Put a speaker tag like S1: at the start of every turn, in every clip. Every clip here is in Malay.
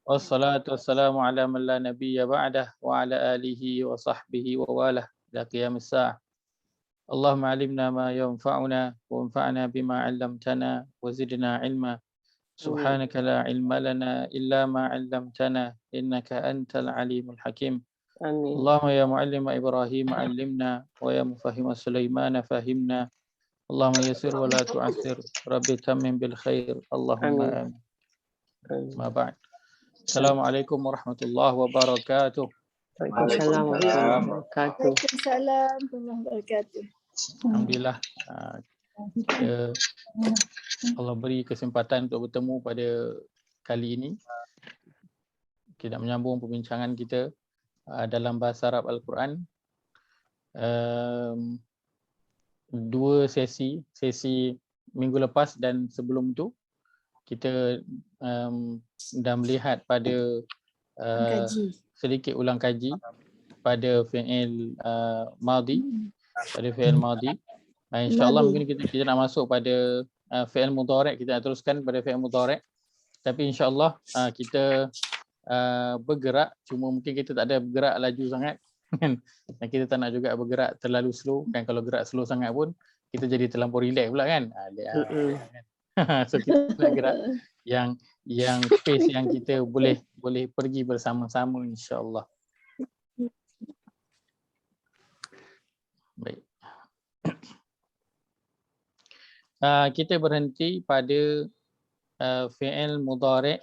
S1: Wassalatu wassalamu ala man la nabiyya ba'dah wa ala alihi wa sahbihi wa walah ila qiyamis sa'ah. Allahumma alimna ma yanfa'una wa anfa'na bima 'allamtana wa zidna ilma. Subhanaka la ilma lana illa ma 'allamtana innaka antal alimul hakim.
S2: Amin.
S1: Allahumma ya muallima Ibrahim 'allimna wa ya mufahhima Sulaiman fahimna. Allahumma yassir wa la tu'assir. Rabbi tammim bil khair. Allahumma amin. Ma ba'd. Assalamualaikum warahmatullahi wabarakatuh.
S2: Waalaikumsalam warahmatullahi wabarakatuh.
S3: Waalaikumsalam warahmatullahi wabarakatuh.
S1: Alhamdulillah, kita, Allah beri kesempatan untuk bertemu pada kali ini. Kita menyambung perbincangan kita dalam bahasa Arab Al-Quran. Dua sesi minggu lepas dan sebelum itu kita dah melihat pada sedikit ulang kaji pada fi'il madhi, InsyaAllah mungkin kita nak masuk pada fi'il mudhari', kita nak teruskan pada fi'il mudhari'. Tapi insyaAllah kita bergerak, cuma mungkin kita tak ada bergerak laju sangat kan. Dan kita tak nak juga bergerak terlalu slow kan. Kalau gerak slow sangat pun kita jadi terlampau relax pula kan. So kita nak gerak yang pace yang kita boleh pergi bersama-sama insya-Allah. Baik. Kita berhenti pada fi'il mudhari'.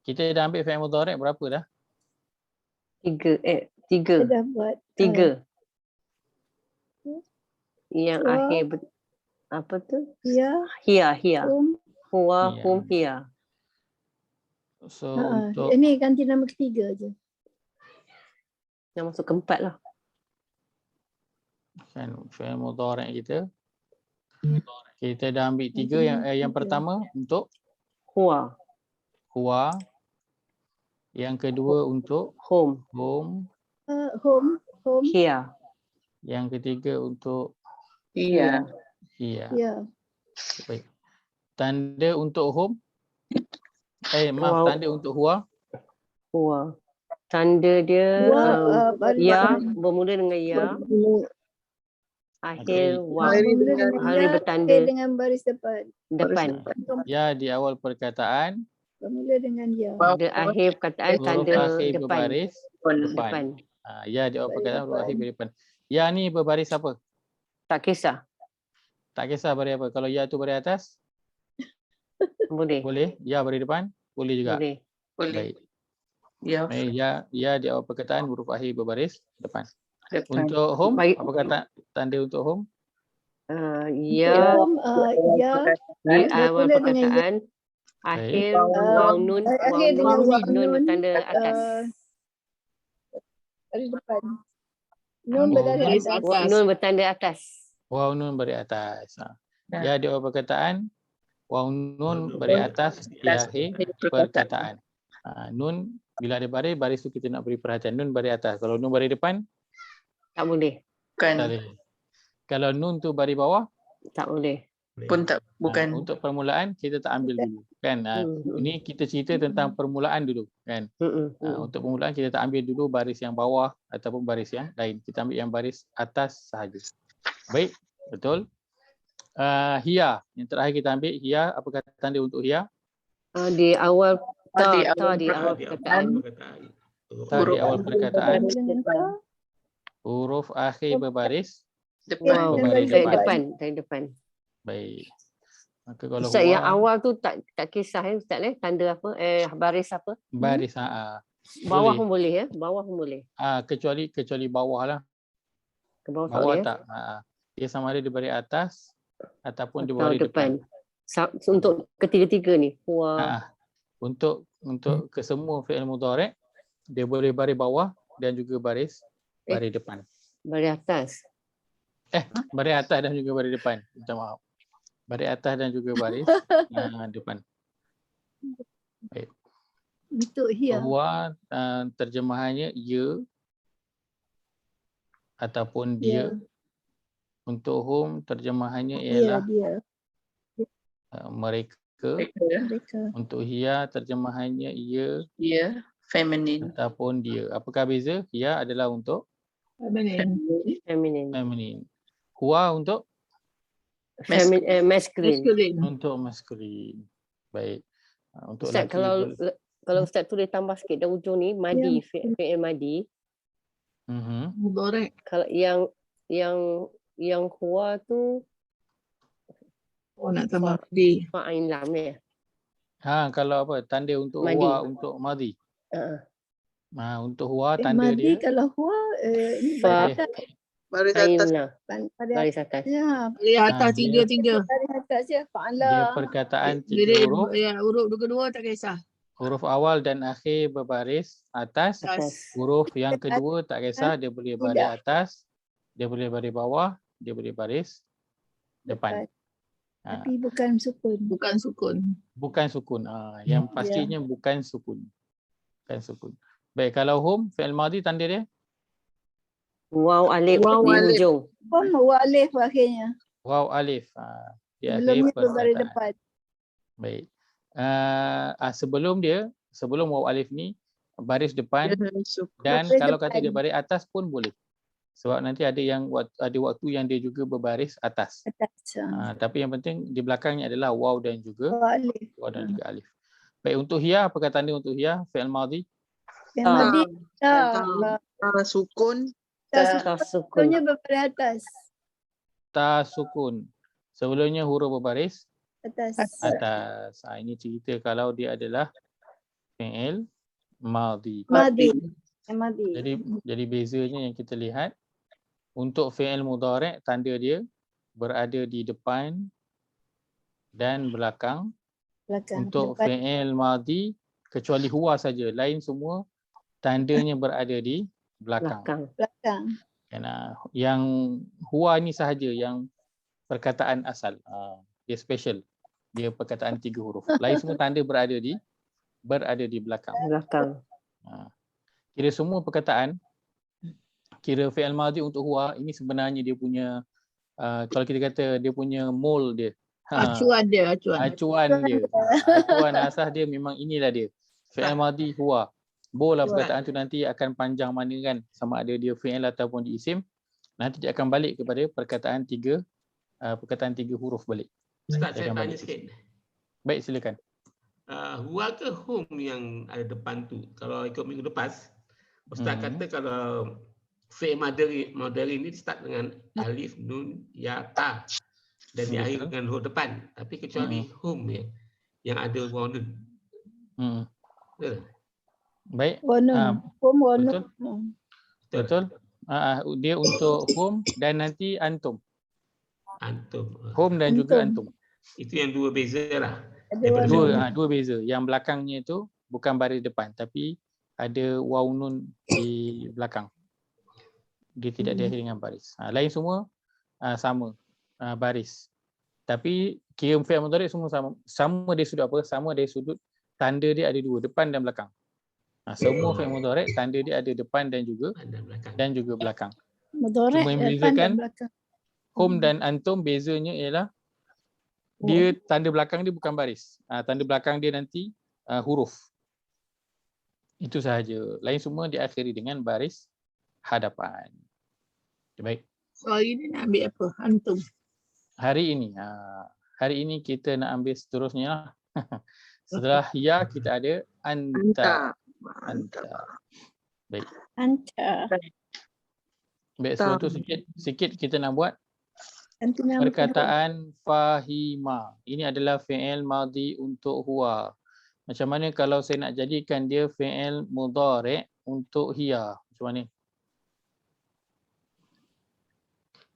S1: Kita dah ambil fi'il mudhari' berapa dah?
S2: Tiga.
S3: Dah buat.
S2: Tiga. Yang akhir apa tu? Hiya. Huwa, hum, hiya.
S1: So untuk
S3: ini ganti nama ketiga je.
S2: Yang masuk keempat lah.
S1: Kan fi'il mudhari' kita dah ambil tiga. Yang pertama untuk
S2: Huwa.
S1: Yang kedua untuk
S2: hum. Hiya.
S1: Yang ketiga untuk
S2: hiya.
S1: Baik. Tanda untuk hum. Tanda untuk huwa.
S2: Tanda dia ya, bermula dengan ya. Akhir hari bertanda
S3: dengan baris depan.
S1: Ya di awal perkataan.
S3: Bermula dengan ya.
S2: Pada akhir perkataan tanda
S1: akhir
S2: depan.
S1: Berbaris depan. Ya di awal perkataan berakhir depan. Ya ni berbaris apa?
S2: Tak kisah.
S1: Tak kisah baris apa. Kalau ya tu baris atas?
S2: Boleh.
S1: Ya baris depan? Boleh juga.
S2: Boleh.
S1: Baik. Ya di awal perkataan huruf akhir berbaris depan. Untuk home, apa kata tanda untuk home?
S2: Ya di awal perkataan akhir waw nun bertanda atas.
S3: Baris depan. Nun berbaris atas.
S2: Nun bertanda atas.
S1: Waw nun baris atas. Ya di awal perkataan waw nun baris atas di akhir perkataan. Nun bila ada baris tu kita nak beri perhatian. Nun baris atas. Kalau nun baris depan
S2: tak boleh.
S1: Kalau nun tu baris bawah
S2: tak boleh.
S1: Bukan. Untuk permulaan kita tak ambil dulu kan. Ini kita cerita tentang permulaan dulu kan. Untuk permulaan kita tak ambil dulu baris yang bawah ataupun baris yang lain. Kita ambil yang baris atas sahaja. Baik, betul. Hiya, yang terakhir kita ambil hiya. Apa kata tanda untuk hiya?
S2: Di awal di awal perkataan.
S1: Di awal perkataan. Huruf akhir berbaris depan. Baik. Maka kalau
S2: Ustaz, yang awal tu tak kisah Ustaz tanda apa? Baris apa?
S1: Baris
S2: bawah pun boleh ya? Bawah pun boleh.
S1: Kecuali bawah lah.
S2: Ke bawah
S1: tak. Dia sama ada di baris atas ataupun di baris depan.
S2: Untuk ketiga-tiga ni.
S1: Untuk kesemua fi'il mudhari' dia boleh baris bawah dan juga baris depan.
S2: Baris atas.
S1: Baris atas dan juga baris depan. Minta maaf. Baris atas dan juga baris depan. Baik.
S3: Untuk hiya.
S1: Huwa terjemahannya ya ataupun dia. Untuk hum terjemahannya ialah mereka mereka.
S3: Mereka.
S1: Untuk hiya terjemahannya ia
S4: Ya, feminine.
S1: ataupun dia. Apakah beza? Hiya adalah untuk
S3: Feminine.
S2: Feminine.
S1: feminine. Huwa untuk
S2: Masculine.
S3: Masculine.
S1: untuk masculine. Baik. Untuk
S2: Ustaz,
S1: lelaki
S2: kalau Ustaz tulis tambah sikit dah ujung ni, madi, fi'il madi.
S3: Mubarak.
S2: Kalau yang huwa tu
S3: Oh, nak tambah di.
S2: fa'in lam ni.
S1: kalau apa? Tanda untuk
S2: Madi.
S1: huwa untuk madhi. Untuk huwa tanda
S3: Madi
S1: dia
S3: kalau huwa ini
S2: Fa-
S3: baris atas.
S4: Baris
S2: Ain
S4: atas.
S2: lah.
S3: Pada
S2: Baris atas.
S3: ya,
S5: Baris atas
S1: dia-
S5: tiga.
S3: baris atas je.
S1: dia
S3: Fa'ala.
S1: perkataan
S5: Jadi
S1: tiga huruf.
S5: huruf kedua tak kisah.
S1: Huruf awal dan akhir berbaris atas.
S2: Atas.
S1: Huruf yang kedua tak kisah, dia boleh baris atas, dia boleh baris bawah, dia boleh baris depan.
S3: Tapi bukan sukun.
S5: Bukan sukun.
S1: Bukan sukun. Yang pastinya bukan sukun. Bukan sukun. Baik, kalau hum, fi'il madhi tanda dia
S2: Waw alif
S4: Waw
S2: di
S4: alif.
S2: ujung.
S3: Pun wa alif akhirnya.
S1: waw alif. Di akhir
S3: Sebelumnya berbaris
S1: perkataan.
S3: depan.
S1: Baik. Sebelum waw alif ni baris depan dan
S3: Baris
S1: kalau
S3: depan.
S1: kata dia baris atas pun boleh. Sebab nanti ada waktu yang dia juga berbaris atas.
S3: Atas.
S1: Tapi yang penting di belakangnya adalah waw dan juga
S3: Wa alif.
S1: waw dan juga alif. Baik, untuk hiya, apa tanda untuk hiya? Fi'il madhi.
S3: Yang madi
S4: Sukun.
S2: Tak sukun.
S3: Sukunnya berbaris atas.
S1: Ta sukun. Sebelumnya huruf berbaris
S3: Atas.
S1: atas. Ini cerita kalau dia adalah fi'il madhi.
S3: Madi. Yang madi.
S1: Jadi bezanya yang kita lihat untuk fi'il mudhari' tanda dia berada di depan dan belakang.
S3: Belakang.
S1: Untuk
S3: Depan.
S1: fi'il madhi kecuali huwa saja, lain semua tandanya berada di belakang.
S3: Belakang.
S1: Yang huwa ni sahaja yang perkataan asal. Dia special. Dia perkataan 3 huruf. Lain semua tanda berada di belakang.
S2: Belakang.
S1: Kira semua perkataan, kira fi'il madhi untuk huwa, ini sebenarnya dia punya, kalau kita kata dia punya mold dia.
S5: Acuan dia, acuan.
S1: Acuan dia. Acuan asas dia memang inilah dia. Fi'il madhi huwa. Boleh perkataan tu nanti akan panjang mana kan, sama ada dia fi'il ataupun di isim. Nanti dia akan balik kepada perkataan 3 huruf balik.
S6: Ustaz,
S1: Dia
S6: saya
S1: akan
S6: tanya
S1: balik.
S6: sikit.
S1: Baik, silakan.
S6: Huwa ke hum yang ada depan tu? Kalau ikut minggu lepas, Ustaz kata kalau fi'il madari ni start dengan alif, nun, ya, ta. Dan diakhiri dengan huruf depan. Tapi kecuali hum yang ada waw nun. Betul?
S1: Baik.
S3: Wanun. Hum wanun.
S1: Betul. Dia untuk hum dan nanti antum.
S6: Antum.
S1: Hum dan juga antum.
S6: Itu yang dua beza lah.
S3: Ada
S1: Dua beza. Yang belakangnya itu bukan baris depan tapi ada waw nun di belakang. Dia tidak diakhiri dengan baris. Lain semua sama baris. Tapi kira fi'il mudhari' semua sama. Sama dari sudut apa? Sama dari sudut tanda dia ada 2, depan dan belakang. Semua fi'il mudhari' tanda dia ada depan dan juga belakang.
S3: Mudhari'
S1: Cuma yang
S3: depan
S1: membezakan
S3: dan belakang.
S1: hum dan antum bezanya ialah dia tanda belakang dia bukan baris. Tanda belakang dia nanti huruf. Itu sahaja. Lain semua diakhiri dengan baris hadapan. Baik.
S5: So hari ni nak ambil apa? Antum.
S1: Hari ini kita nak ambil seterusnya lah. Setelah ya kita ada anta. Baik.
S3: Anta.
S1: Baik, sebelum tu sikit kita nak buat
S3: Antum
S1: perkataan fahima. Ini adalah fi'il madhi untuk huwa. Macam mana kalau saya nak jadikan dia fi'il mudhari' untuk hiya? Macam mana?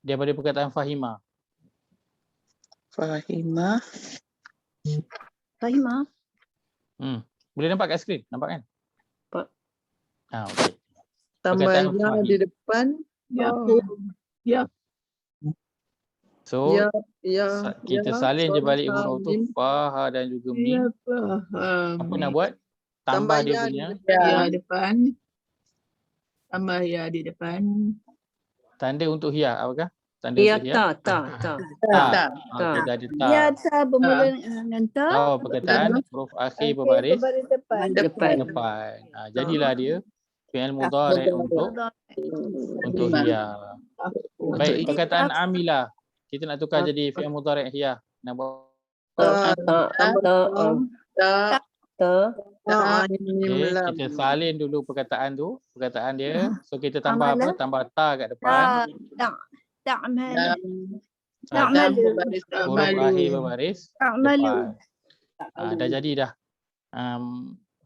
S1: Daripada perkataan fahima.
S4: Fahimah.
S3: Fahimah.
S1: Boleh nampak kat skrin? Nampak kan?
S2: Nampak.
S1: Okey.
S4: Tambah
S1: Perkataan
S4: ya
S1: fahim.
S4: di depan.
S5: Ya.
S1: So,
S4: Ya.
S1: kita salin je balik huruf tu. Fa, ha dan juga mim.
S5: Ya, faham.
S1: Apa nak buat? Tambah dia
S4: ya
S1: punya
S4: di depan.
S5: Ya depan. Tambah ya di depan.
S1: tanda untuk hiya. Apakah? tanda
S2: Ya,
S1: untuk hia?
S2: ta.
S1: Ta.
S4: Ta.
S1: Kita ada ta.
S3: Ya ta bermula dengan ta.
S1: Ta perkataan huruf akhir berbaris
S3: Berbaris depan.
S2: Depan.
S1: depan. Jadilah dia fi'il mudhari' untuk hia. Baik, perkataan amilah. Kita nak tukar jadi fi'il mudhari' hia. Nak buat
S2: Ta.
S4: Ta.
S1: okey, kita salin dulu perkataan tu, perkataan dia. So kita tambah apa? Tambah ta kat depan.
S3: Ta'mal.
S4: Ta'malu.
S1: Huruf akhir berbaris
S3: Ta'malu.
S1: depan. Dah jadi dah.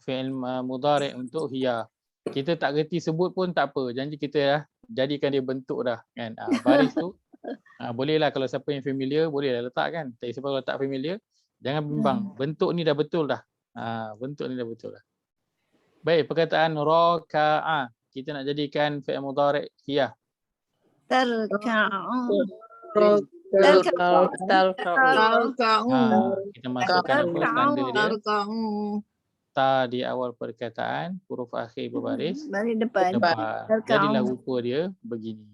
S1: Fi'il mudhari' untuk hia. Kita tak reti sebut pun tak apa. Janji kita dah jadikan dia bentuk dah kan. Baris tu bolehlah kalau siapa yang familiar bolehlah letak kan. Tapi siapa kalau tak familiar jangan bimbang. Bentuk ni dah betul dah. Bentuk ni dah betul dah. Baik, perkataan raka'a. Kita nak jadikan fi'il mudhari' hia.
S3: Tarka'u.
S1: Kita masukkan apa tanda dia.
S5: Tarka'u.
S1: Ta di awal perkataan, huruf akhir berbaris
S3: Baris depan.
S1: Jadilah rupa dia begini.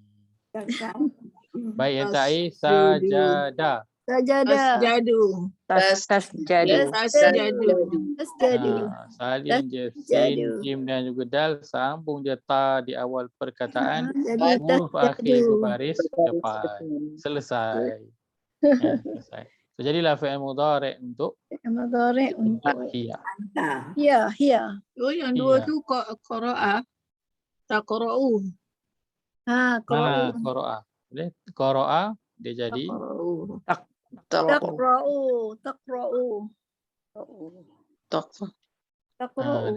S1: Baik, yang terakhir sajadah.
S3: Sajadah.
S5: Tasjadu.
S2: Tasjadu.
S5: Tasjadu.
S1: Salin je sin, jim dan juga dal, sambung je ta di awal perkataan,
S3: Jadi
S1: huruf akhir berbaris depan. Selesai. Selesai. So, jadilah fi'il mudhari' untuk
S3: mudhari' untuk
S1: hia.
S3: ya.
S5: Oh, yang dua
S1: Iya.
S5: tu qara'a. Taqra'u.
S3: Qura'u.
S1: Qara'a. Boleh? Qara'a dia jadi
S3: Taqra'u.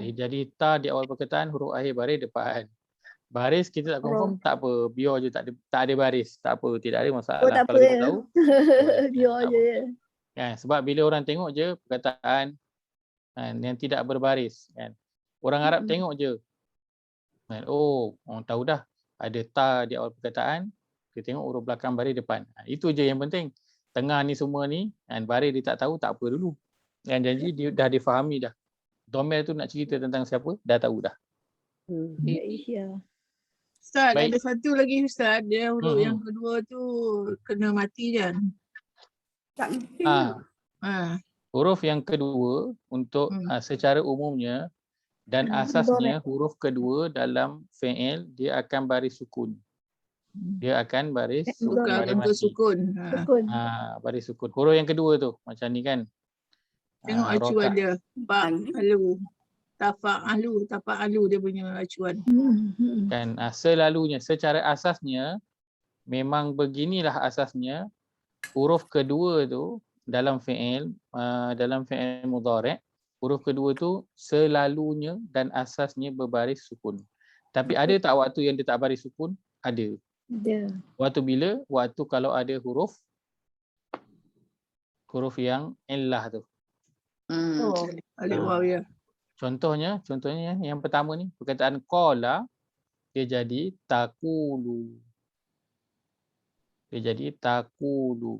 S1: dia jadi ta di awal perkataan, huruf akhir baris depan. Baris kita tak confirm, tak apa. Biar je tak ada baris. Tak apa, tidak ada masalah.
S3: tak
S1: Kalau
S3: apa
S1: kita
S3: ya.
S1: tahu.
S3: Biar
S1: tak
S3: je.
S1: Kan? Sebab bila orang tengok je perkataan yang tidak berbaris. Kan? Orang Arab tengok je. Kan? Oh, orang tahu dah. Ada ta di awal perkataan. Kita tengok huruf belakang baris depan. Itu je yang penting. Tengah ni semua ni, baris dia tak tahu, tak apa dulu. Yang janji dia dah difahami dah. Domel tu nak cerita tentang siapa, dah tahu dah.
S3: Ya.
S5: Ustaz,
S1: Baik.
S5: ada satu lagi Ustaz. Dia huruf yang kedua tu kena mati kan?
S1: Huruf yang kedua untuk secara umumnya dan asasnya huruf kedua dalam fi'il dia akan baris sukun. Dia akan baris
S5: Bukan untuk sukun.
S1: baris sukun. Huruf yang kedua tu macam ni kan.
S5: Tengok acuan dia. Ba'alu. Tafa'alu dia punya acuan.
S1: Kan selalunya secara asasnya memang beginilah asasnya. Huruf kedua tu dalam fi'il mudhari', huruf kedua tu selalunya dan asasnya berbaris sukun. Tapi ada tak waktu yang dia tak baris sukun? Ada. Waktu bila? Waktu kalau ada huruf yang illah tu.
S5: Alif waw ya.
S1: Contohnya yang pertama ni perkataan qala dia jadi taqulu. Dia jadi taqulu.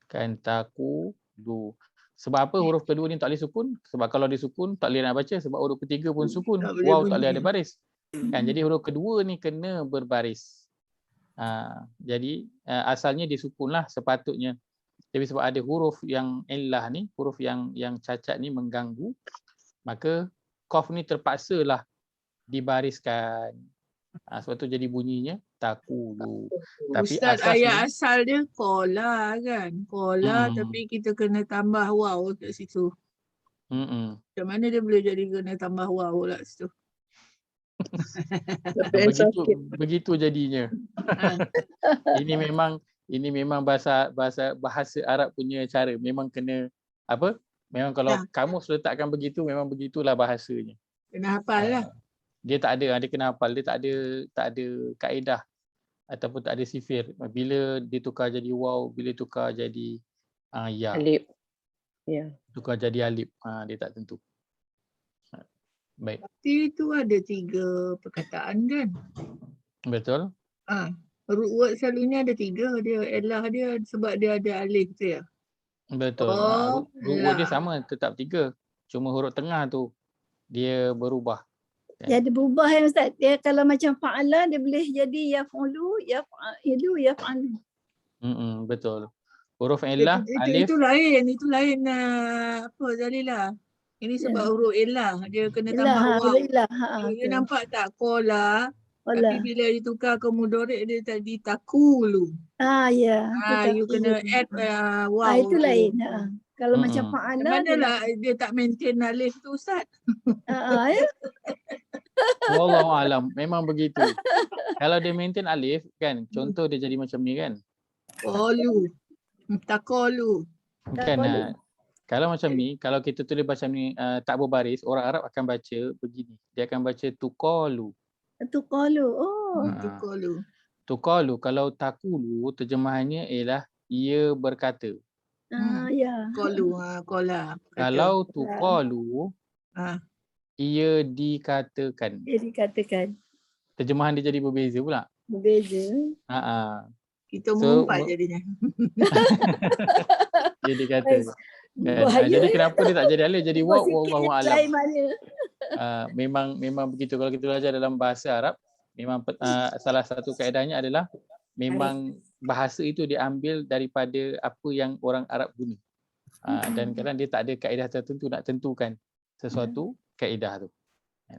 S1: Kan taqulu. Sebab apa huruf kedua ni tak boleh sukun? Sebab kalau dia sukun tak boleh nak baca sebab huruf ketiga pun sukun. Waw tak boleh ada baris. Kan jadi huruf kedua ni kena berbaris. Jadi asalnya disukunlah sepatutnya. Tapi sebab ada huruf yang illah ni, huruf yang cacat ni mengganggu, maka qaf ni terpaksalah dibariskan. Sebab tu jadi bunyinya taqulu. Tapi
S5: Ustaz,
S1: asas
S5: ayat
S1: ni,
S5: asal dia qala kan? Qala tapi kita kena tambah waw kat situ. Macam mana dia boleh jadi kena tambah waw lah situ?
S1: begitu jadinya. Ini memang bahasa Arab punya cara. Memang kena apa? Memang kalau kamus letakkan begitu, memang begitulah bahasanya.
S5: Kena hafal lah.
S1: Dia tak ada, dia kena hafal. Dia tak ada kaedah ataupun tak ada sifir. Bila ditukar jadi waw, bila tukar jadi ya.
S2: Alif. Ya.
S1: Tukar jadi alif. Dia tak tentu. Baik.
S5: Tapi itu ada 3 perkataan kan?
S1: Betul.
S5: Root word selalunya ada 3 dia. Elah dia sebab dia ada alif tu ya?
S1: Betul. Root word dia sama, tetap 3. Cuma huruf tengah tu dia berubah.
S3: Jadi berubah ya Ustaz. Dia kalau macam fa'ala dia boleh jadi yaf'ulu, yaf'ilu, yaf'alu.
S1: Betul. Huruf illah alif.
S5: Itu lain apa Zalilah. Ini sebab huruf illah dia kena tambah waw.
S3: Ilah.
S5: Dia nampak tak qala. Tapi bila ditukar ke mudhari' dia tadi takulu.
S3: Ya.
S5: You kena add waw.
S3: Itu lain. Kalau macam fa'ala
S5: Manalah dia tak maintain alif tu Ustaz.
S3: ya.
S1: Wallahu alam, memang begitu. Kalau dia maintain alif kan, contoh dia jadi macam ni kan.
S5: Qalu. Taqalu.
S1: Kan kalau macam ni, kalau kita tulis macam ni tak berbaris, orang Arab akan baca begini. Dia akan baca tuqalu.
S3: Tuqalu.
S5: Taqalu.
S1: Tuqalu, kalau takulu terjemahannya ialah ia berkata.
S3: Ya.
S5: Qalu qala.
S1: Kalau tuqalu ia dikatakan.
S3: Dia dikatakan.
S1: Terjemahan dia jadi berbeza pula.
S3: Berbeza.
S5: Kita mengumpat jadinya.
S1: Dia dikata. Jadi kenapa dia tak jadi alif, jadi waw, wallahu alam. Memang begitu. Kalau kita belajar dalam bahasa Arab, memang salah satu kaedahnya adalah memang bahasa itu diambil daripada apa yang orang Arab guna. Dan kadang dia tak ada kaedah tertentu nak tentukan sesuatu kaedah tu.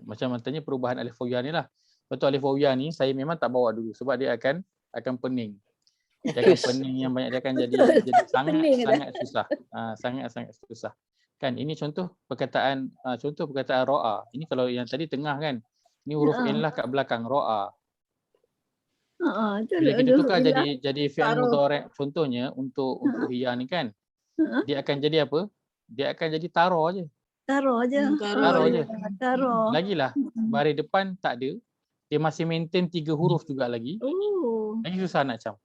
S1: Macam tanya perubahan alif wawiyah ni lah. Betul, alif wawiyah ni saya memang tak bawa dulu sebab dia akan pening. Dia akan pening yang banyak, dia akan jadi sangat susah. Sangat susah. Kan ini contoh perkataan ra'a. Ini kalau yang tadi tengah kan. Ini huruf illah kat belakang ra'a. Bila kita tukar jadi fi'il mudhari' contohnya untuk hiya ni kan. Dia akan jadi apa? Dia akan jadi taro je.
S3: Taro je.
S1: Lagilah baris depan tak ada. Dia masih maintain 3 huruf juga lagi. Lagi susah nak cam.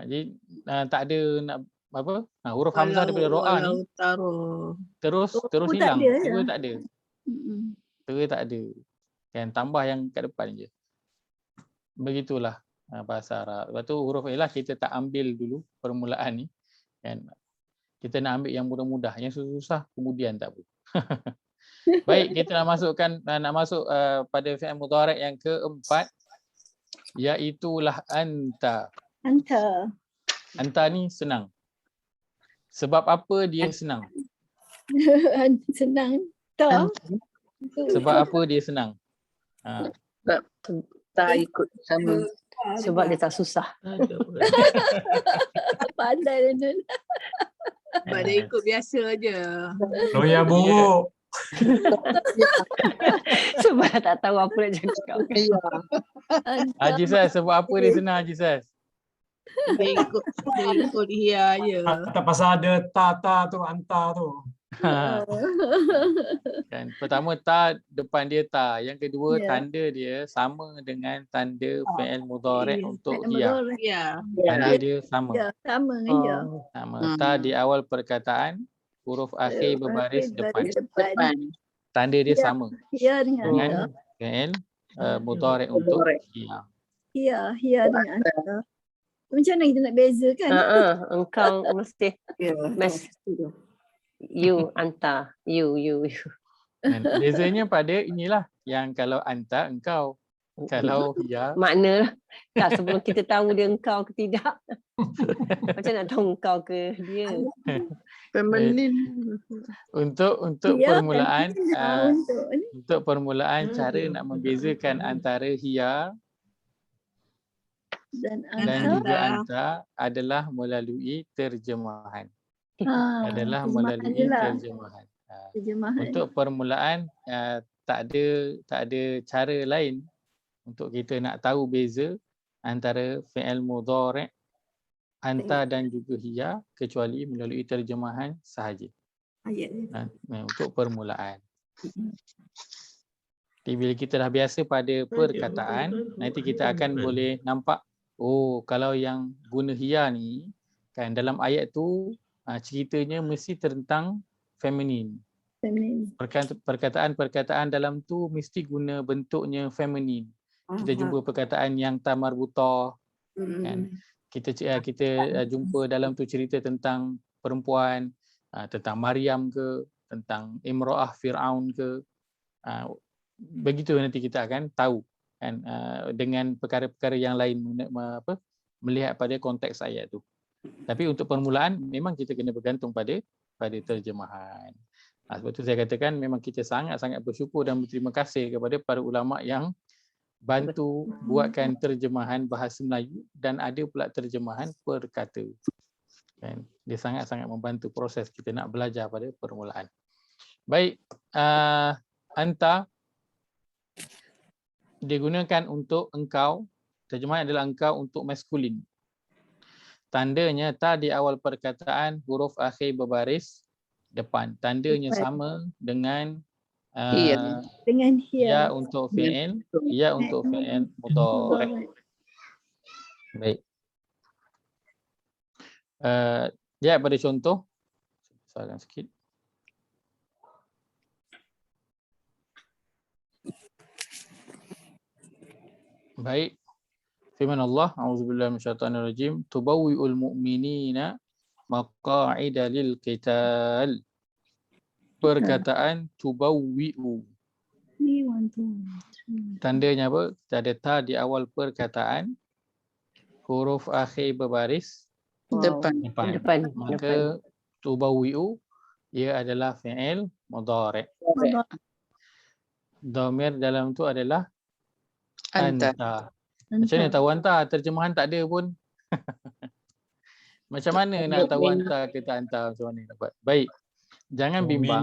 S1: Jadi tak ada nak apa? Huruf hamzah daripada ra'a ni. Terus hilang. Terus tak ada. Terus tak ada. Kan tambah yang kat depan je. Begitulah bahasa Arab. Lepas tu huruf illah kita tak ambil dulu permulaan ni. Kan? Kita nak ambil yang mudah-mudah, yang susah kemudian tak apa. Baik, kita nak masuk pada fi'il mudhari' yang keempat, iaitulah anta. Anta ni senang. Sebab apa dia senang?
S3: Senang.
S1: Sebab apa dia senang?
S2: Sebab tak ikut sama. Sebab dia tak susah.
S3: Pandai Nun.
S5: Sebab dia ikut biasa je.
S7: Loya buruk.
S2: Sebab tak tahu apa nak cakap.
S1: Haji Saz, sebab apa dia senang Haji Saz?
S5: Dia ikut hiya je.
S7: Tak pasal ada ta tu, anta tu.
S1: Kan, pertama ta depan dia ta, yang kedua tanda dia sama dengan tanda fi'il mudhari' untuk hiya. Tanda dia sama.
S3: Sama dengan dia.
S1: Sama. Ta di awal perkataan, huruf akhir berbaris depan. Tanda dia sama
S3: Hiya dengan
S1: fi'il mudhari' untuk hiya.
S3: Hiya dengan anta. Macam mana kita nak bezakan?
S2: Engkau mesti you, anta, you.
S1: Dan bezanya pada inilah, yang kalau anta engkau, kalau hiya
S2: makna tak, sebelum kita tahu dia engkau ke tidak. Macam nak tahu engkau ke dia.
S5: Feminine.
S1: Untuk permulaan untuk permulaan cara nak membezakan antara hiya dan juga anta adalah melalui terjemahan. Terjemahan. Untuk permulaan tak ada cara lain untuk kita nak tahu beza antara fi'il mudhari' anta dan juga hiya kecuali melalui terjemahan sahaja. Untuk permulaan. Jadi bila kita dah biasa pada perkataan, nanti kita akan boleh nampak, kalau yang guna hiya ni kan dalam ayat tu ceritanya mesti tentang feminin. Perkataan dalam tu mesti guna bentuknya feminin. Kita jumpa perkataan yang ta marbutah kan. Kita jumpa dalam tu cerita tentang perempuan, tentang Maryam ke, tentang imra'ah Fir'aun ke, begitu nanti kita akan tahu kan, dengan perkara-perkara yang lain melihat pada konteks ayat tu. Tapi untuk permulaan memang kita kena bergantung pada terjemahan. Sebab tu saya katakan memang kita sangat-sangat bersyukur dan berterima kasih kepada para ulama yang bantu buatkan terjemahan bahasa Melayu dan ada pula terjemahan per kata. Kan? Dia sangat-sangat membantu proses kita nak belajar pada permulaan. Baik, anta digunakan untuk engkau, terjemahan adalah engkau untuk maskulin. Tandanya ta di awal perkataan, huruf akhir berbaris depan. Tandanya sama dengan
S3: dengan
S1: ya
S3: hiya.
S1: untuk fi'il, ya untuk fi'il mudhari'. Baik. Lihat pada contoh. Salam sikit. Baik. Firman Allah, a'udzubillahi minasyaitonir rajim, tubawwi'ul mu'minina maqa'ida lil qital. Perkataan tubawwi'u. Tandanya apa? Kita ada ta di awal perkataan, huruf akhir berbaris depan. Maka tubawwi'u ia adalah fi'il mudhari'. Dhamir dalam tu adalah anta. Macam mana tahu anta? Terjemahan tak ada pun. Macam mana nak tahu anta ke tak anta, macam mana dapat? Baik. Jangan bimbang.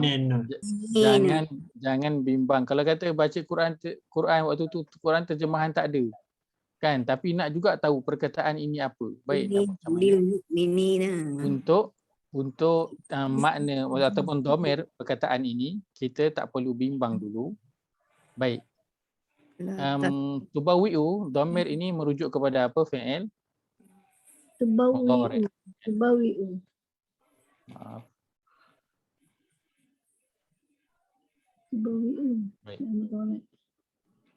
S1: Jangan bimbang. Kalau kata baca Quran waktu tu Quran terjemahan tak ada. Kan? Tapi nak juga tahu perkataan ini apa. Baik. Untuk makna ataupun dhamir perkataan ini, kita tak perlu bimbang dulu. Baik. Tubawwi'u, dhamir ini merujuk kepada apa? Fi'il
S3: Tubawwi'u.
S1: Maaf. Baik.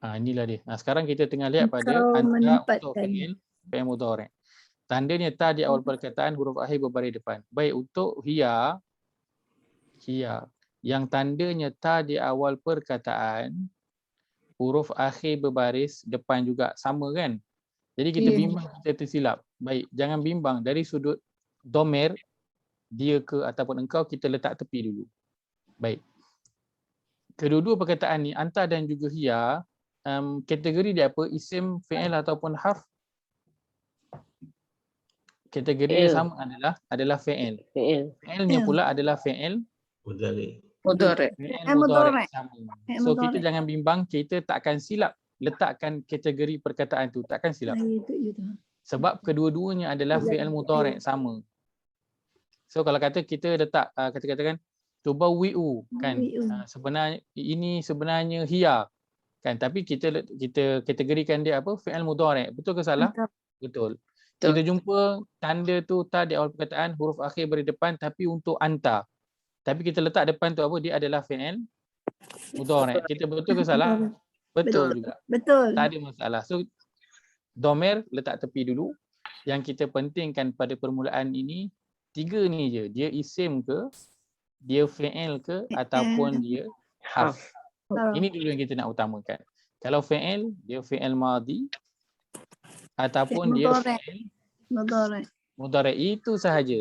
S1: Inilah dia. Sekarang kita tengah lihat pada anta untuk fi'il mudhari'. Tandanya ta di awal perkataan, huruf akhir berbaris depan. Baik, untuk hiya yang tandanya ta di awal perkataan, huruf akhir berbaris depan juga sama kan? Jadi kita bimbang, kita tersilap. Baik, jangan bimbang dari sudut dhamir dia ke ataupun engkau, kita letak tepi dulu. Baik. Kedua-dua perkataan ni, anta dan juga hiya, kategori dia apa? Isim, fi'il ataupun harf? Kategori dia sama adalah fi'il. Fi'ilnya pula adalah fi'il
S6: Mudhari'.
S1: mudhari' sama. So kita jangan bimbang, kita takkan silap letakkan kategori perkataan tu, takkan silap. Sebab kedua-duanya adalah fi'il mudhari' sama. So kalau kata kita letak katakan tubawwi'u kan, sebenarnya hiya kan, tapi kita kategorikan dia apa? Fi'il mudhari'. Betul ke salah? Betul. Kita jumpa tanda tu ta di awal perkataan, huruf akhir beri depan, tapi untuk anta. Tapi kita letak depan tu apa? Dia adalah fi'il mudhari'. Kita betul ke salah? Betul juga.
S3: Betul.
S1: Tak ada masalah. So dhamir letak tepi dulu. Yang kita pentingkan pada permulaan ini, tiga ni je. Dia isim ke, dia fi'il ke, ataupun dia harf. Ini dulu yang kita nak utamakan. Kalau fi'il, dia fi'il madhi, ataupun dia fi'il mudhari'. Itu sahaja.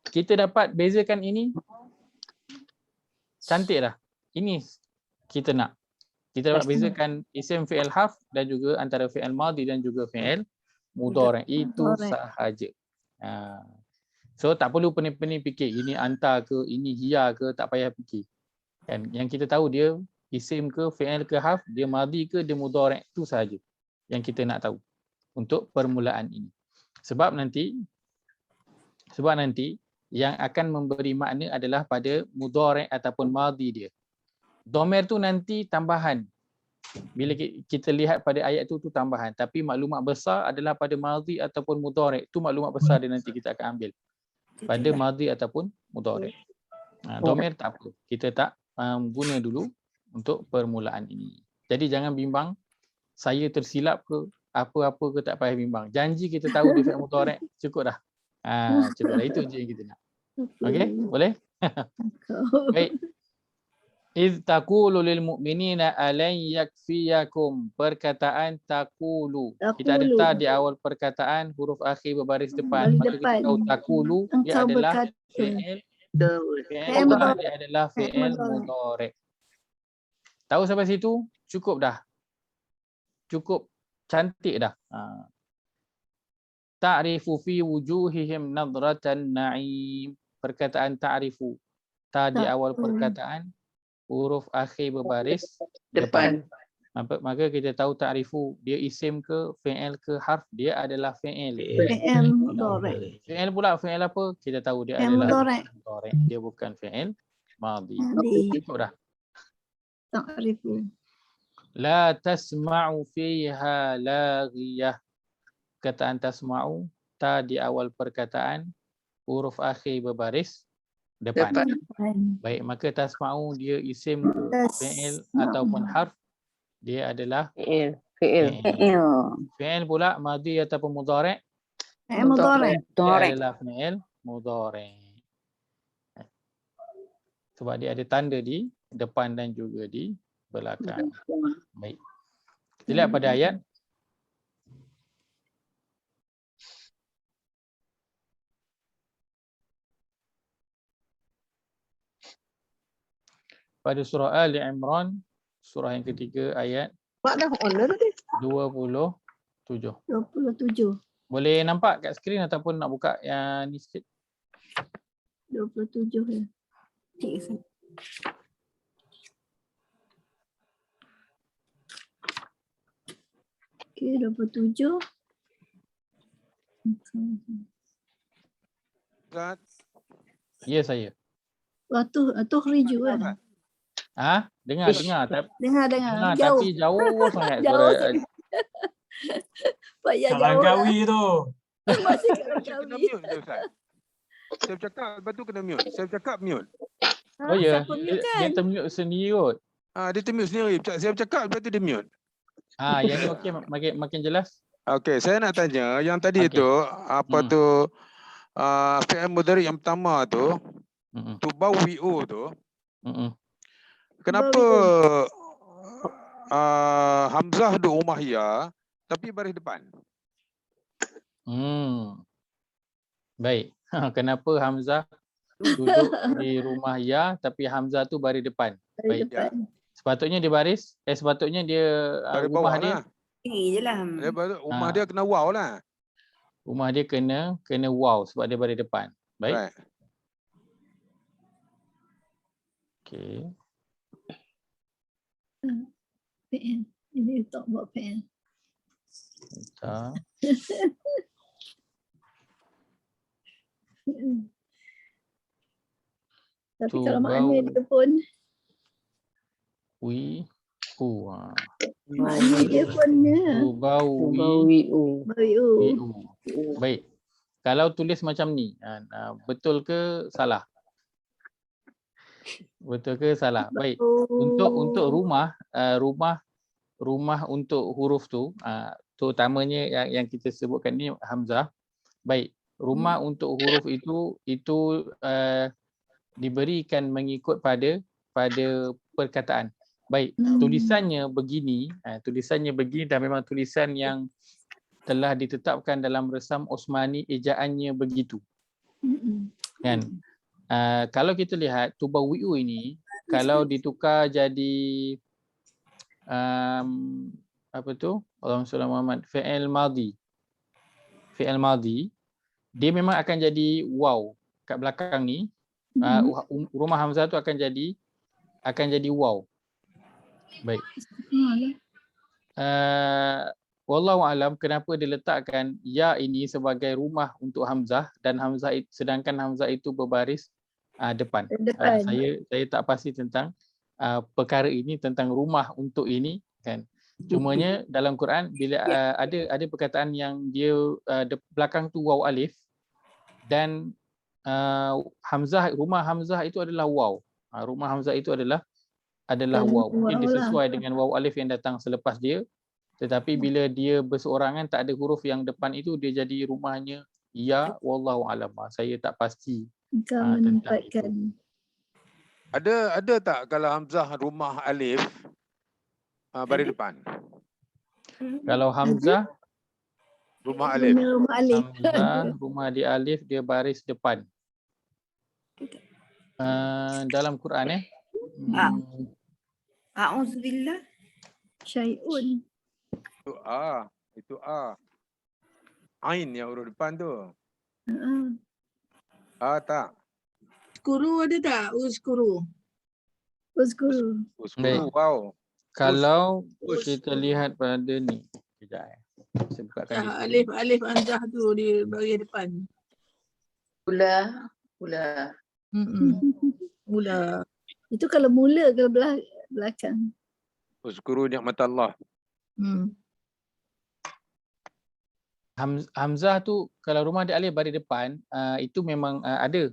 S1: Kita dapat bezakan ini, cantiklah. Ini kita nak. Kita dapat bezakan isim fi'il harf dan juga antara fi'il madhi dan juga fi'il mudhari'. Itu sahaja. So tak perlu pening-pening fikir ini anta ke, ini hiya ke, tak payah fikir. Kan? Yang kita tahu dia isim ke, fi'il ke, harf, dia madhi ke, dia mudhari'. Itu sahaja yang kita nak tahu untuk permulaan ini. Sebab nanti yang akan memberi makna adalah pada mudhari' ataupun madhi dia. Dhamir tu nanti tambahan. Bila kita lihat pada ayat tu tambahan. Tapi maklumat besar adalah pada madhi ataupun mudhari'. Itu maklumat besar dia nanti kita akan ambil. Pada madhi ataupun mudhari'. Dhamir tak apa. Kita tak guna dulu untuk permulaan ini. Jadi jangan bimbang. Saya tersilap ke, apa-apa ke, tak payah bimbang. Janji kita tahu dia fi'il mudhari', cukup dah. Cukup dah. Itu je yang kita nak. Okey, boleh? Baik. Iz taqulu lil mu'minina alan yakfiyakum. Perkataan taqulu. Kita ada
S3: Taqulu.
S1: ta di awal perkataan, huruf akhir berbaris depan.
S3: Baris
S1: Maka kita
S3: depan.
S1: tahu taqulu dia
S3: Engkau
S1: adalah
S3: berkata.
S1: fi'il.
S3: Fi'il
S1: Fi'il
S3: mudhari'.
S1: dia adalah fi'il mudhari'. Tahu sampai situ? Cukup dah. Cukup cantik dah. Ta'rifu fi wujuhihim nadratan na'im. Perkataan ta'rifu. Ta di awal perkataan, huruf akhir berbaris depan. Maka kita tahu ta'rifu dia isim ke, fi'il ke, harf, dia adalah fi'il.
S3: Fi'il mudhari'.
S1: Fi'il pula fi'il apa? Kita tahu dia
S3: Fi'il
S1: adalah
S3: mudhari'.
S1: mudhari'. Dia bukan fi'il madhi.
S3: Madhi.
S1: Cukup dah.
S3: Ta'rifu.
S1: La tasma'u fiha laghiyah. Perkataan tasma'u, ta di awal perkataan, huruf akhir berbaris depan. Baik, maka tasma'u dia isim ke, fi'il ataupun harf, dia adalah
S2: Fi'il.
S1: fi'il pula madhi ataupun mudhari'.
S3: Fi'il mudhari'.
S1: Dia adalah fi'il mudhari'. Sebab dia ada tanda di depan dan juga di belakang. Baik. Kita lihat pada ayat. Pada surah Ali Imran, surah yang ketiga ayat 27.
S3: 27.
S1: Boleh nampak kat skrin ataupun nak buka yang ni sikit?
S3: 27 ya. Okey, 27.
S1: Ya, saya.
S3: Waktu riju kan.
S1: Dengar.
S3: Dengar. Jauh.
S1: Tapi jauh sangat
S3: Jauh
S1: suara.
S3: Payah
S7: Kat Langkawi tu.
S3: Masih kat
S8: Kena
S3: Langkawi.
S8: mute je Ustaz. Saya bercakap, lepas tu kena mute. Saya bercakap mute.
S1: Oh ya,
S3: Siapa mute kan?
S1: dia termute sendiri kot.
S8: Dia termute sendiri. Saya bercakap, lepas tu dia mute.
S1: Yang ni okey, makin jelas.
S8: Okey, saya nak tanya yang tadi
S1: Okey.
S8: tu, apa tu, fi'il mudhari' yang pertama tu, tubawwi'u tu, kenapa Hamzah duduk rumah ya, tapi baris depan?
S1: Baik. Kenapa Hamzah duduk di rumah ya tapi Hamzah tu baris depan? Baik. Sepatutnya dia baris, sepatutnya dia
S8: Baris
S1: rumah
S8: bawah
S1: dia.
S8: lah. Rumah dia kena waw lah.
S1: Rumah dia kena waw sebab dia baris depan. Baik.
S8: Right.
S1: Okey.
S3: PN. Ini talk about PN.
S1: Bentar.
S3: Tapi kalau makna dia pun dia punnya
S1: Tubawi'u. Baik. Kalau tulis macam ni, betul ke salah? Betul ke salah? Baik. Untuk rumah untuk huruf tu, terutamanya yang kita sebutkan ni Hamzah. Baik. Rumah untuk huruf itu diberikan mengikut pada perkataan. Baik, tulisannya begini dan memang tulisan yang telah ditetapkan dalam resam Osmani, ejaannya begitu. Kan? Kalau kita lihat tubawwi'u ini, kalau ditukar jadi Allahumma shalli Muhammad, fi'il madhi, dia memang akan jadi waw kat belakang ni. Rumah Hamzah tu akan jadi waw. Baik. Wallahu alam kenapa dia letakkan ya ini sebagai rumah untuk Hamzah dan sedangkan Hamzah itu berbaris depan. Saya tak pasti tentang perkara ini, tentang rumah untuk ini kan. Cumanya dalam Quran bila ada perkataan yang dia belakang tu waw alif dan rumah Hamzah itu adalah waw. Rumah Hamzah itu adalah waw. Mungkin dia sesuai dengan waw alif yang datang selepas dia. Tetapi bila dia berseorangan tak ada huruf yang depan itu, dia jadi rumahnya ya, wallahu alam. Saya tak pasti
S3: Engkau menempatkan.
S8: Ada tak kalau hamzah rumah alif baris depan?
S1: Kalau hamzah
S8: Rumah alif.
S3: Rumah alif.
S1: hamzah rumah di alif dia baris depan. Dalam Quran
S4: A'udzubillah.
S3: Syai'un.
S8: Itu A. Ain yang huruf depan tu. Tak.
S5: Uskuru ada tak? Uskuru.
S3: Uzkuru.
S1: Baik.
S8: Wow.
S1: Kalau kita lihat pada ni. Sekejap saya bukakan di sini.
S5: Alif hamzah tu di baris depan.
S4: Ula.
S5: Mula.
S3: Itu kalau mula ke belakang.
S8: Uzkuru ni'mat Allah.
S1: Hamzah tu kalau rumah di alif baris depan itu memang ada.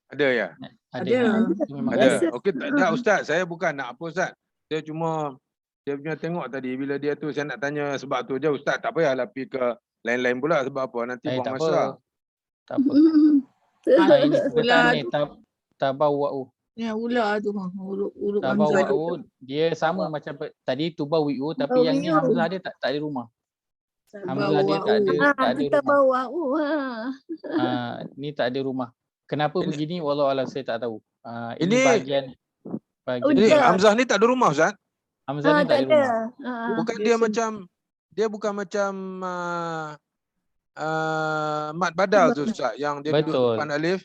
S8: Ada ya?
S5: Ada.
S1: Itu memang
S8: Ada. Okey, tak ada Ustaz. Saya bukan nak apa Ustaz. Saya cuma dia punya tengok tadi bila dia tu saya nak tanya sebab tu je Ustaz. Tak payahlah pergi ke lain-lain pula sebab apa nanti buang
S1: tak
S8: masa.
S1: apa. Tak apa. Ini perkataan ni tabawwa'u.
S5: Ya, ula tu. Huruf hamzah.
S1: Tabawwa'u dia sama macam tadi tubawi'u tapi yang ni hamzah dia tak ada rumah. Hamzah dia tak ada
S3: Kita
S1: rumah.
S3: bawa.
S1: Ni tak ada rumah. Kenapa begini wallahu alam saya tak tahu. Ini
S8: Ini-
S1: bahagian
S8: Jadi hamzah ni tak ada rumah Ustaz.
S1: hamzah ni tak ada rumah.
S8: Bukan dia bukan macam mat badal tu Ustaz yang dia duduk
S1: Betul.
S8: depan alif,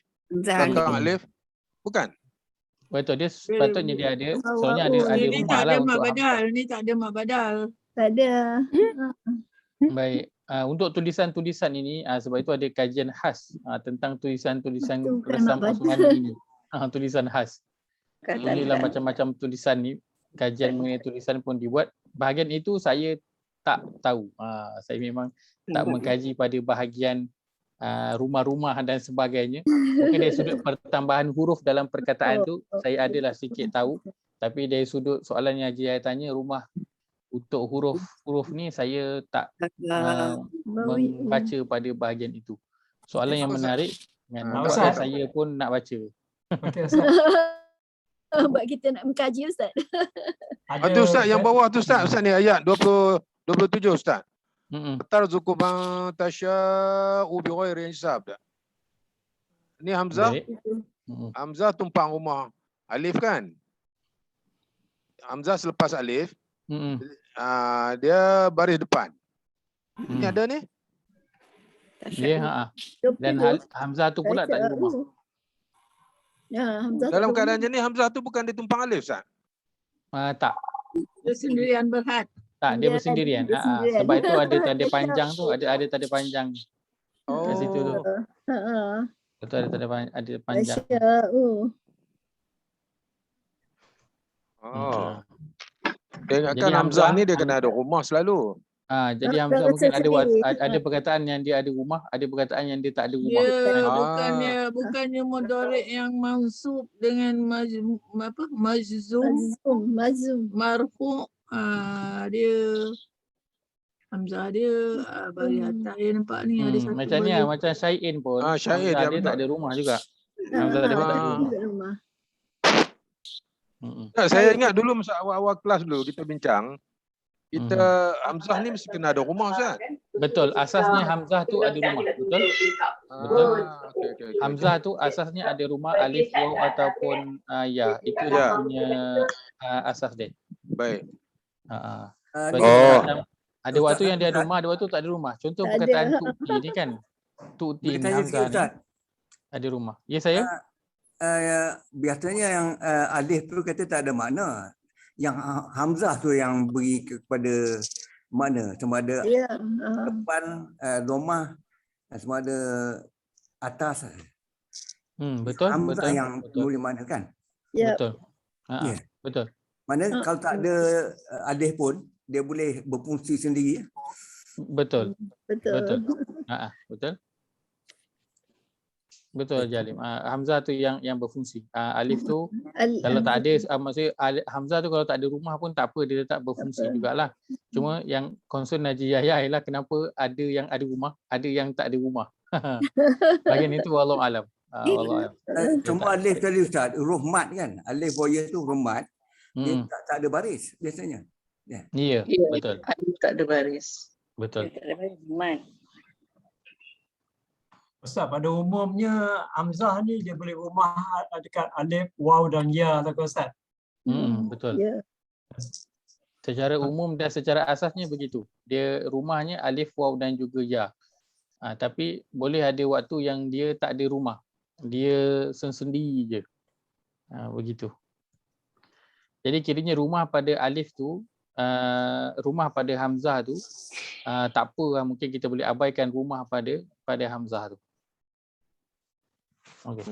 S4: Zahir.
S8: belakang alif. Bukan.
S1: Betul, dia sepatutnya dia ada. Soalnya ada
S5: Ini
S1: rumah
S5: tak
S1: lah
S5: ada
S1: untuk
S5: mak
S1: hamzah.
S5: badal. Ni tak ada mak badal.
S3: Tak ada.
S1: Baik. Untuk tulisan-tulisan ini sebab itu ada kajian khas tentang tulisan-tulisan
S3: Bukan
S1: resam
S3: mak
S1: Osmani ini. Tulisan khas.
S4: Kata
S1: Inilah macam-macam tulisan ni. Kajian mengenai tulisan pun dibuat. Bahagian itu saya tak tahu. Saya memang tak mengkaji pada bahagian rumah-rumah dan sebagainya. Mungkin dari sudut pertambahan huruf dalam perkataan tu saya adalah sikit tahu. Tapi dari sudut soalan yang Haji Yahya tanya rumah untuk huruf ni saya tak membaca pada bahagian itu. Soalan yang menarik dan
S7: Ustaz.
S1: saya pun nak baca.
S7: Okey Ustaz.
S3: Sebab kita nak mengkaji Ustaz.
S8: Tu Ustaz yang bawah tu Ustaz ni ayat 27 Ustaz. Tarzuqu man tasha'u bighairi hisab. Ni hamzah.
S1: Baik.
S8: Hamzah tumpang rumah alif kan? Hamzah selepas alif dia baris depan. Ini ada ni?
S1: Ya, dan hamzah tu pula tak ada rumah.
S3: Ya, Hamzah
S8: Dalam
S3: tak ada
S8: keadaan ni hamzah tu bukan ditumpang alif Ustaz.
S1: Tak.
S5: Dia sendirian berhad.
S1: Tak, dia bersendirian.
S3: bersendirian.
S1: Sebab itu ada tanda panjang tu, ada tanda panjang kat situ tu. Betul, ada panjang.
S8: Dia ingatkan
S1: Jadi
S8: hamzah
S1: hamzah-
S8: ni dia kena ada rumah selalu.
S1: Jadi hamzah mungkin ada perkataan yang dia ada rumah, ada perkataan yang dia tak ada rumah.
S5: Dia bukannya mudhari' yang mansub dengan majzum, marfu'. Dia hamzah dia bagi atas dia nampak ni ada satu
S1: Macam ni lah, macam Syai'in pun.
S8: Syai'in
S1: hamzah
S8: dia
S1: dia tak ada rumah juga. Hamzah dia tak ada rumah.
S8: Saya ingat dulu masa awal-awal kelas dulu kita bincang, kita hamzah ni mesti kena ada rumah Ustaz.
S1: Betul, asasnya hamzah tu ada rumah, betul? Betul.
S8: Okay.
S1: Hamzah tu asasnya ada rumah, alif, waw ataupun ya. Itu dia punya asas dia.
S8: Baik.
S1: Ada waktu yang dia ada rumah, ada waktu tak ada rumah. Contoh
S3: Tak
S1: perkataan
S3: ada.
S1: tu'ti ni kan. Tu'ti ni
S9: Tanya
S1: hamzah
S9: sikit
S1: ni
S9: Ustaz.
S1: ada rumah. Ya saya?
S9: Biasanya yang alif tu kata tak ada makna. Yang hamzah tu yang beri kepada makna. Sama ada
S3: Ya.
S9: depan, domah, sama ada atas.
S1: Betul,
S9: Hamzah
S1: betul.
S9: yang beri makna kan?
S3: Ya.
S1: Betul.
S9: Ya.
S1: Betul.
S9: Mana kalau tak ada alif pun, dia boleh berfungsi sendiri.
S1: Betul.
S3: Betul.
S1: Betul. Betul. Betul Jalim. Hamzah tu yang berfungsi. Alif tu kalau tak ada maksudnya hamzah tu kalau tak ada rumah pun tak apa, dia tetap berfungsi jugalah. Cuma yang concern Haji Yahya ialah kenapa ada yang ada rumah, ada yang tak ada rumah. Bahagian itu wallahu alam. Allah.
S9: Cuma alif tadi Ustaz, huruf mat kan. Alif buaya tu huruf mat. Dia
S1: Hmm.
S9: tak ada baris biasanya.
S1: Ya,
S4: Ya,
S1: betul.
S4: tak ada baris.
S1: Betul.
S3: Tak ada baris. Mat.
S7: Ustaz, pada umumnya Hamzah ni dia boleh rumah dekat alif, waw dan ya tak Ustaz?
S1: Betul.
S3: Ya.
S1: Secara umum dan secara asasnya begitu. Dia rumahnya alif, waw dan juga ya. Tapi boleh ada waktu yang dia tak ada rumah. Dia sendiri je. Begitu. Jadi kiranya rumah pada alif tu, rumah pada hamzah tu, tak apa lah, mungkin kita boleh abaikan rumah pada hamzah tu. Okay.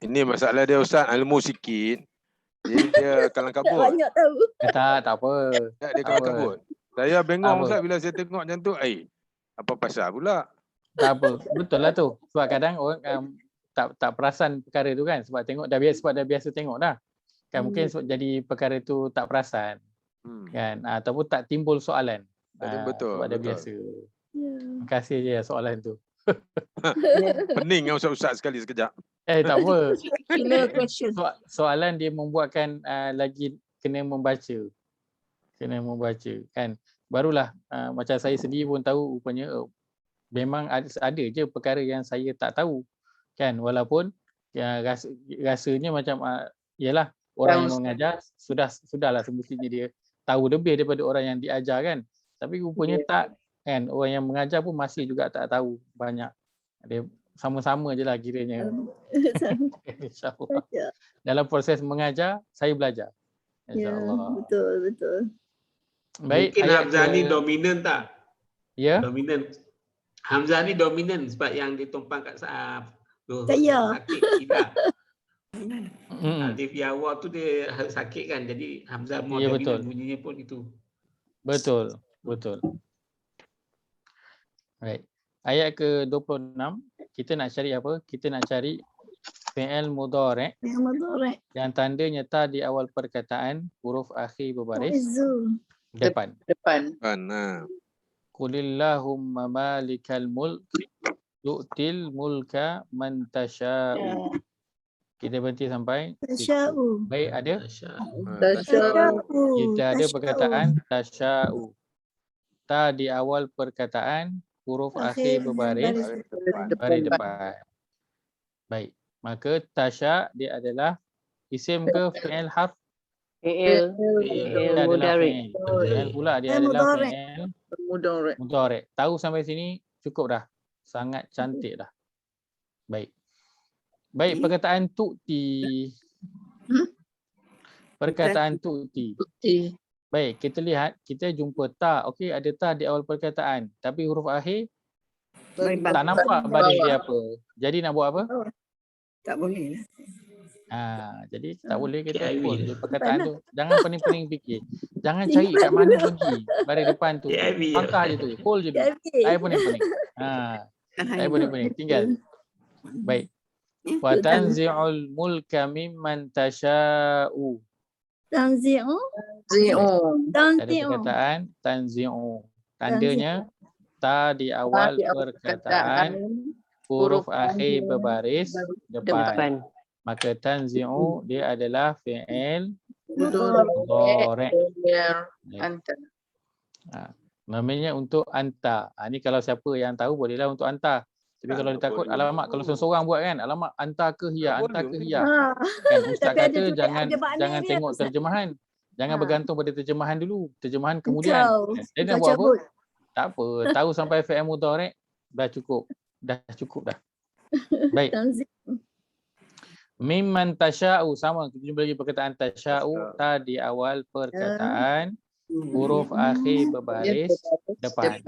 S8: Ini masalah dia Ustaz, ilmu sikit. Jadi dia kalang
S3: Tak
S8: kabut.
S3: banyak tahu.
S1: Tak apa.
S8: Tak, dia
S1: Tak
S8: kalang
S1: apa.
S8: kabut. Saya bengong
S1: apa.
S8: Ustaz bila saya tengok macam tu. Apa pasal pula?
S1: Tak apa. Betul lah tu. Sebab kadang orang tak perasan perkara tu kan. Sebab tengok dah biasa tengok dah. Kan mungkin sebab jadi perkara tu tak perasan. Kan. Ataupun tak timbul soalan.
S8: Betul.
S1: Sebab dah
S8: Betul.
S1: biasa.
S3: Ya.
S1: Terima kasih je soalan tu.
S8: Pening kan Ustaz sekali sekejap.
S1: Tak apa.
S5: Killer question.
S1: Soalan dia membuatkan lagi kena membaca. Kena membaca kan. Barulah macam saya sendiri pun tahu rupanya memang ada je perkara yang saya tak tahu kan, walaupun rasanya macam yalah orang yang mengajar sudahlah semestinya dia tahu lebih daripada orang yang diajar kan, tapi rupanya tak kan, orang yang mengajar pun masih juga tak tahu banyak. Dia sama-sama je lah kiranya. InsyaAllah. Dalam proses mengajar saya belajar.
S3: Ya,
S1: InsyaAllah.
S3: betul.
S1: Baik,
S6: Mungkin
S1: ayat
S6: Hamzah ni dominan tak?
S1: Ya.
S6: Dominan. Hamzah ni dominan sebab yang ditumpang kat
S3: Ya.
S6: sakit tidak. Alif ya waw tu dia sakit kan. Jadi Hamzah more
S1: Ya,
S6: dominan
S1: betul.
S6: bunyinya pun itu.
S1: Betul. Baik. Ayat ke-26 kita nak cari apa? Kita nak cari fi'il mudhari'
S3: Yang mudhari'.
S1: yang tandanya ta di awal perkataan, huruf akhir berbaris
S3: Tu'izzu.
S1: depan.
S8: Nah.
S1: Qulillahumma malikal mulk tu'til mulka man tasha'u. Kita berhenti sampai situ.
S3: Tasya'u.
S1: Baik, ada?
S3: Tasya'u.
S1: Kita ada perkataan tasya'u. Ta di awal perkataan, huruf akhir berbaris baris depan. Baik. Maka tasya dia adalah isim ke fi'il harf?
S2: Fi'il
S1: Dia adalah
S2: mudhari'.
S1: fi'il pula dia adalah fi'il
S4: Mudhari'.
S1: mudhari'. Tahu sampai sini cukup dah. Sangat cantik dah. Baik. Baik, perkataan tu'ti. Perkataan tu'ti. Baik, kita lihat, kita jumpa ta. Okey, ada ta di awal perkataan. Tapi huruf akhir tak nampak baris dia apa. Jadi nak buat apa?
S4: Tak boleh lah.
S1: Jadi tak boleh kita
S6: KIV.
S1: pun je perkataan tu. Jangan pening-pening fikir. Jangan cari kat mana pergi. Baris depan tu.
S6: KIV.
S1: Pangkah je tu. Hold je tu. Saya pening-pening. Saya pening-pening. Tinggal. Baik. Wa tanzi'ul mulka mimman tasha'u.
S3: Tanzi'u.
S1: Ada perkataan tanzi'u. Tandanya ta di awal perkataan, huruf akhir berbaris depan. Maka tanzi'u dia adalah fi'il mudhari'. Namanya untuk anta. Ni kalau siapa yang tahu bolehlah untuk anta. Tapi kalau dia takut, alamak kalau seorang buat kan, alamak anta ke hiya, anta ke hiya. Kan ustaz
S3: Tapi ada
S1: kata
S3: tu,
S1: jangan
S3: ada makna
S1: jangan
S3: dia,
S1: tengok
S3: Ustaz.
S1: terjemahan. Jangan bergantung pada terjemahan dulu. Terjemahan kemudian.
S3: Betul.
S1: Dia nak buat apa? Tak apa. Tahu sampai fi'il mudhari' dah cukup. Dah cukup dah. Baik. Mimman tasha'u, sama kita jumpa lagi perkataan tasha'u, ta di awal perkataan, huruf akhir berbaris depan.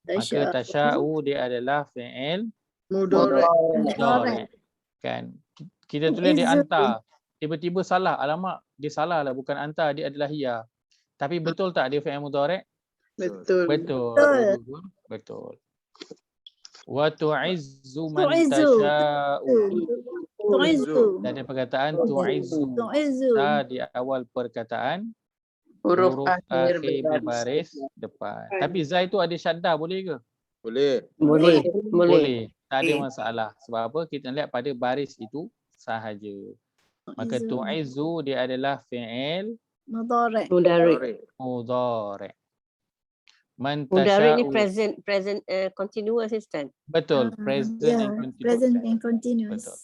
S1: Maka tasha'u dia adalah fi'il mudhari'. Kan kita tulis dia anta, tiba-tiba salah, alamak dia salah lah, bukan anta, dia adalah hiya. Tapi betul tak dia fi'il mudhari'? Betul. Wa tu'izzu man tasha'u.
S3: Tu'izzu.
S1: Dan ada perkataan tu'izzu. Ta di awal perkataan, huruf akhir berbaris depan. Tapi za itu ada syaddah boleh ke?
S8: Boleh.
S2: Boleh. Boleh.
S1: Boleh. Tak ada
S4: Okey.
S1: masalah. Sebab apa? Kita lihat pada baris itu sahaja. Maka tu'izzu dia adalah fi'il
S3: Mudhari'.
S2: Mudhari'.
S1: mudhari'. Man
S2: Mudhari' ni
S1: tasha'u.
S2: present continuous Ustaz.
S1: Betul. Present and
S3: Yeah,
S1: continuous.
S3: present and continuous.
S1: Betul.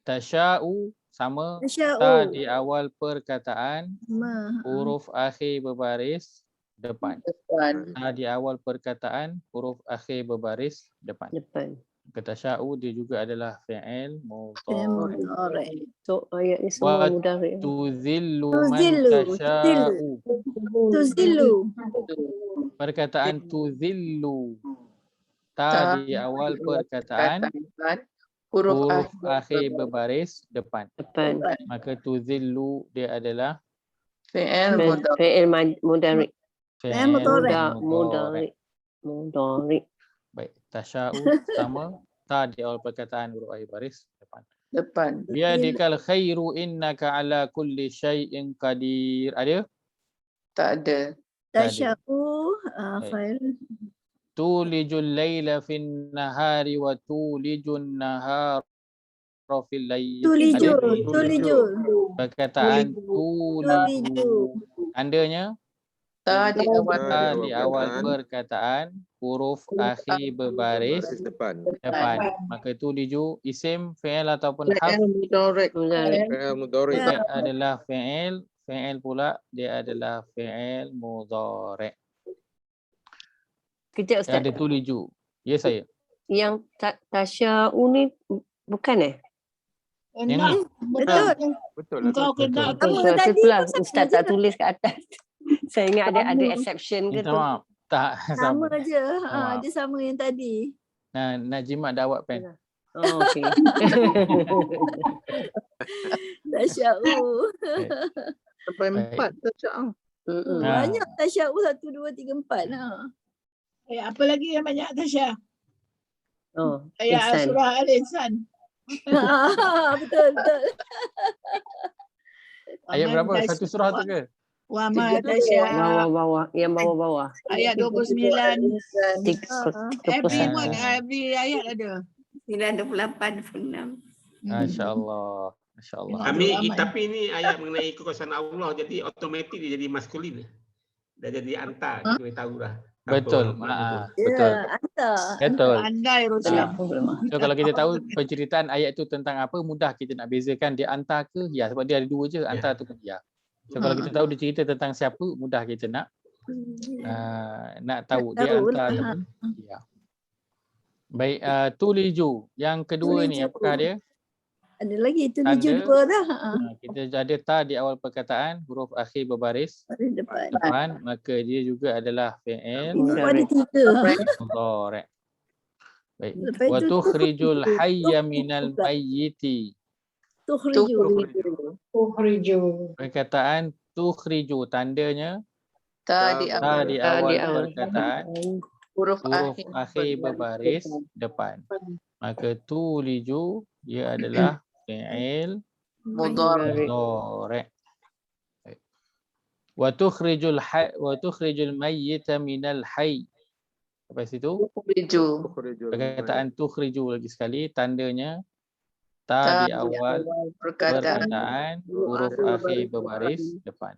S1: Tasha'u sama ta
S3: Tasya'u.
S1: di awal perkataan, huruf akhir berbaris depan.
S4: Depan.
S1: Ta di awal perkataan, huruf akhir berbaris depan.
S2: Depan.
S1: Tasha'u dia juga adalah fi'il
S3: Fi'il
S1: mudhari'.
S3: mudhari'.
S2: So ayat ni semua
S1: Wa
S2: mudhari'.
S1: tuzillu man
S3: Tuzillu.
S1: tasha'u.
S3: Tuzillu.
S1: Perkataan tuzillu. Ta
S4: Ta
S1: di awal perkataan,
S4: Depan. Huruf
S1: huruf
S4: akhir.
S1: akhir berbaris depan.
S2: Depan.
S1: Maka tuzillu dia adalah
S4: Fi'il mudhari'.
S2: Fi'il mudhari'.
S1: fi'il
S3: mudhari'.
S1: mudhari'.
S2: Mudhari'.
S1: Baik, tasya'u sama ta di awal perkataan, huruf akhir baris depan.
S4: Depan.
S1: Biadikal khairu innaka ala kulli syai'in qadir. Ada?
S4: Tak ada.
S3: Tasya'u.
S1: Baik.
S3: Fa'il.
S1: Tulijul laila fin nahari wa tulijun nahara fil lail.
S3: Tuliju.
S1: Ada?
S3: Tuliju.
S1: Perkataan tuliju.
S3: Tuliju.
S1: Tandanya
S4: Ta di awal.
S1: ta di awal perkataan, huruf akhir berbaris
S8: Baris depan.
S1: depan. Maka tuliju isim, fi'il ataupun harf.
S4: Fi'il mudhari'.
S2: Mudhari'.
S8: Fi'il mudhari'.
S1: Dia adalah fi'il. Fi'il pula dia adalah fi'il mudhari'.
S2: Kejap Ustaz.
S1: Ada tuliju. Ya saya.
S2: Yang tasya'u ni bukan
S1: Yang ni.
S3: Betul.
S8: Betul.
S5: Engkau kena
S3: Apa
S2: Betul,
S3: tadi
S2: itulah
S3: pun sama
S2: Ustaz
S3: je
S2: tak
S3: lah.
S2: tulis kat atas. Saya ingat ada exception ke
S1: Minta
S2: tu.
S1: maaf. Tak.
S3: Sama je.
S1: Sama.
S3: Dia sama yang tadi.
S1: Nak jimat dah awak pen.
S2: Oh, okey.
S3: Tasya'u.
S4: Sampai
S1: Baik.
S4: 4 tasya'u.
S2: Mm-mm.
S1: Ha.
S3: Banyak tasya'u 1, 2, 3, 4.
S5: apa lagi yang banyak Tasya?
S2: Oh,
S5: Ayat
S2: Insan.
S5: surah Al-Insan.
S3: Betul, betul.
S1: Ayat berapa? Satu surah tu ke?
S5: Wa ma Tasya.
S2: Bawah-bawah. Yang bawah-bawah.
S5: Ayat 29. Every word, every ayat ada.
S4: 928 26.
S1: Masya Allah. Masya Allah.
S6: Tapi ini ayat mengenai kekuasaan Allah, jadi otomatik dia jadi maskulin. Dah jadi anta, kita boleh tahu dah.
S1: Betul. Betul.
S3: Ya, hantar.
S1: Betul.
S5: Andai Ruslan.
S1: So kalau kita tahu penceritaan ayat tu tentang apa, mudah kita nak bezakan dia anta ke ya, sebab dia ada dua je, anta tu ya. So kalau kita tahu dia cerita tentang siapa, mudah kita nak tahu dia anta ataupun ya. Baik, tuliju. Yang kedua ni
S3: Tuliju.
S1: apakah dia?
S3: Ada lagi
S1: Tanda.
S3: tuliju 2 dah.
S1: Kita ada ta di awal perkataan, huruf akhir berbaris
S3: Baris depan.
S1: depan, maka dia juga adalah fi'il
S3: Itu ada 3.
S1: mudhari'. Baik.
S3: Lepas
S1: Wa
S3: itu
S1: tukhrijul hayya minal mayyiti.
S3: tukhriju.
S1: Perkataan tukhriju, tandanya
S4: Ta di
S1: ta di
S4: awal.
S1: awal perkataan,
S4: Huruf
S1: huruf
S4: akhir.
S1: akhir berbaris depan. Maka tuliju dia adalah fi'il
S4: Mudhari'.
S1: mudhari'. Baik. Wa tukhrijul mayyita minal hayy. Sampai situ.
S4: Tukhriju.
S1: Perkataan tukhriju lagi sekali, tandanya ta di awal perkataan, huruf akhir berbaris depan.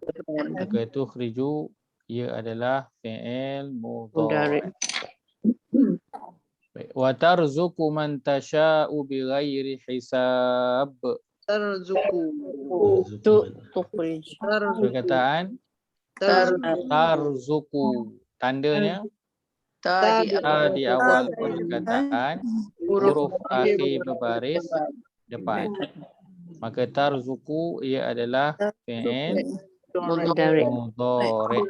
S1: Maka tukhriju ia adalah fi'il mudhari'. Baik. Wa tarzuqu man tasha'u bighairi hisab.
S4: Tarzuku.
S2: Tukhrij.
S1: Perkataan tarzuqu, tandanya
S4: Ta
S1: di awal perkataan, huruf akhir berbaris depan. Maka tarzuqu ia adalah fi'il
S2: Mudhari'.
S1: mudhari'.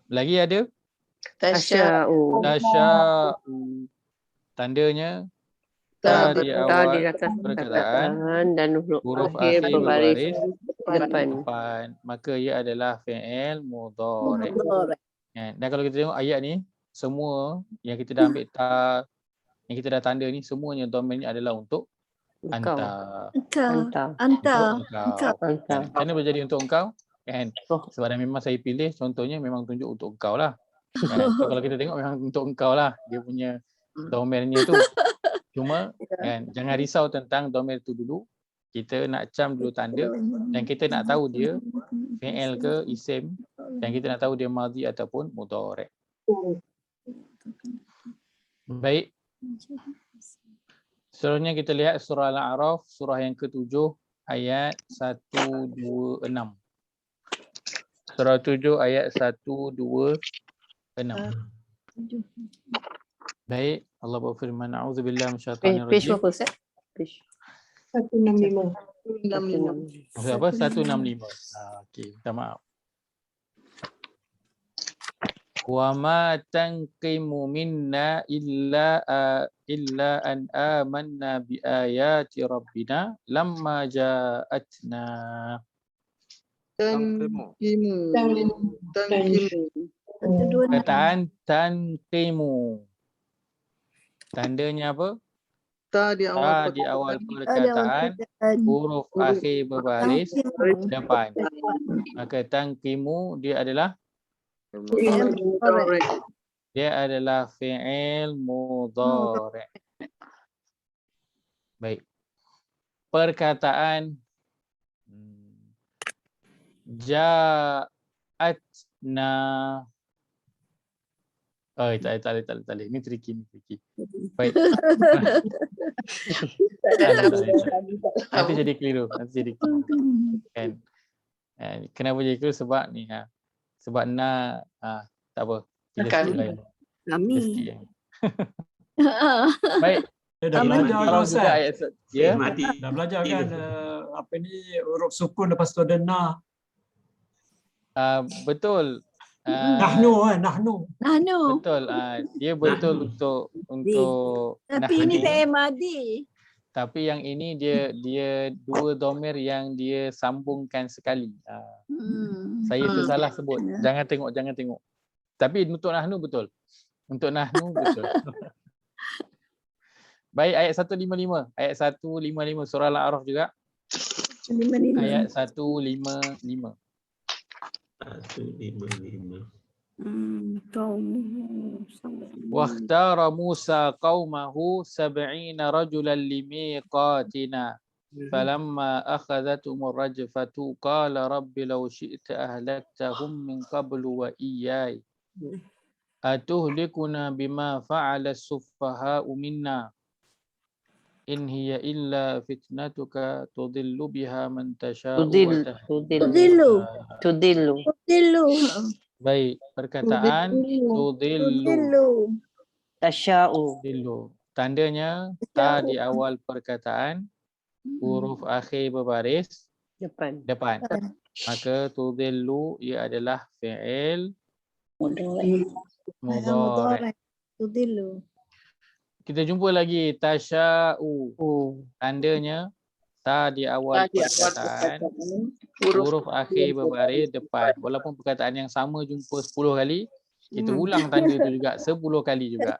S1: Lagi ada
S2: Tasya'u.
S1: tasya'u, tandanya ta di awal perkataan,
S2: dan
S1: huruf
S2: akhir
S1: akhir
S2: berbaris
S1: berbaris
S2: depan.
S1: depan. Maka ia adalah fi'il mudhari'. Dan kalau kita tengok ayat ni, semua yang kita dah ambil ta, yang kita dah tanda ni, semuanya domain ni adalah untuk
S2: Engkau.
S1: anta.
S3: Engkau.
S2: Anta.
S3: Anta.
S1: Untuk engkau.
S2: Anta.
S1: Kenapa boleh jadi untuk engkau? Kan?
S2: Oh.
S1: Sebab dah memang saya pilih, contohnya memang tunjuk untuk engkau lah. Kan? So, kalau kita tengok memang untuk engkau lah dia punya domainnya tu. Cuma kan, jangan risau tentang domain tu dulu. Kita nak cam dulu tanda dan kita nak tahu dia fi'il ke isim dan kita nak tahu dia madhi ataupun mudhari'. Baik. Seterusnya kita lihat surah Al-A'raf, surah yang ke-7 ayat 126. Surah 7 ayat 126. Baik, Allah berfirman, a'udzubillahi minasyaitanir
S2: Page
S1: rajim.
S2: berapa Ustaz? Page
S5: 165.
S1: Maksud apa? 165. Okey, minta maaf. Wa ma tanqimu minna illa an amanna bi ayati rabbina lamma ja'atna.
S4: Tanqimu.
S1: Perkataan tanqimu. Tandanya apa?
S4: Ta di
S1: Ta di awal perkataan, huruf akhir berbaris depan. Maka tanqimu dia adalah fi'il mudhari'. Baik. Perkataan ja'atna. Oh, tak boleh. Ini tricky. Baik. Nanti jadi keliru. Kan? Kenapa jadi keliru? Sebab ni sebab tak apa. Kita skip lain.
S3: Kami.
S1: Baik.
S7: Dah belajar kan Ustaz?
S1: Ya.
S7: Dah belajar kan apa ni huruf sukun lepas tu ada na.
S1: Betul.
S7: Nahnu.
S1: Betul. Dia betul untuk
S3: Tapi ini fi'il madhi.
S1: Tapi yang ini dia dua domir yang dia sambungkan sekali. Saya tersalah sebut. Jangan tengok. Tapi untuk nahnu betul. Baik, ayat 155. Ayat 155 surah Al-A'raf juga. Ayat 155.
S6: 155.
S1: Wakhtara Musa qaumahu 70 rajulan limiqatina falamma akhadhatumur rajfatu qala rabbi law syi'ta ahlaktahum min qablu wa iyyai atuhlikuna bima fa'ala as-suffaha'u minna in hiya illa fitnatuka tudillu biha man tasha'u
S2: Tudillu.
S1: Baik, perkataan tudillu.
S2: Tasya'u.
S1: Tudillu. Tandanya ta di awal perkataan, huruf akhir berbaris depan. Maka tudillu ia adalah fi'il mudhari'.
S3: Tudillu.
S1: Kita jumpa lagi tasya'u. Tandanya ta di awal perkataan, huruf akhir berbaris depan. Walaupun perkataan yang sama jumpa 10 kali, kita ulang tanda tu juga 10 kali juga.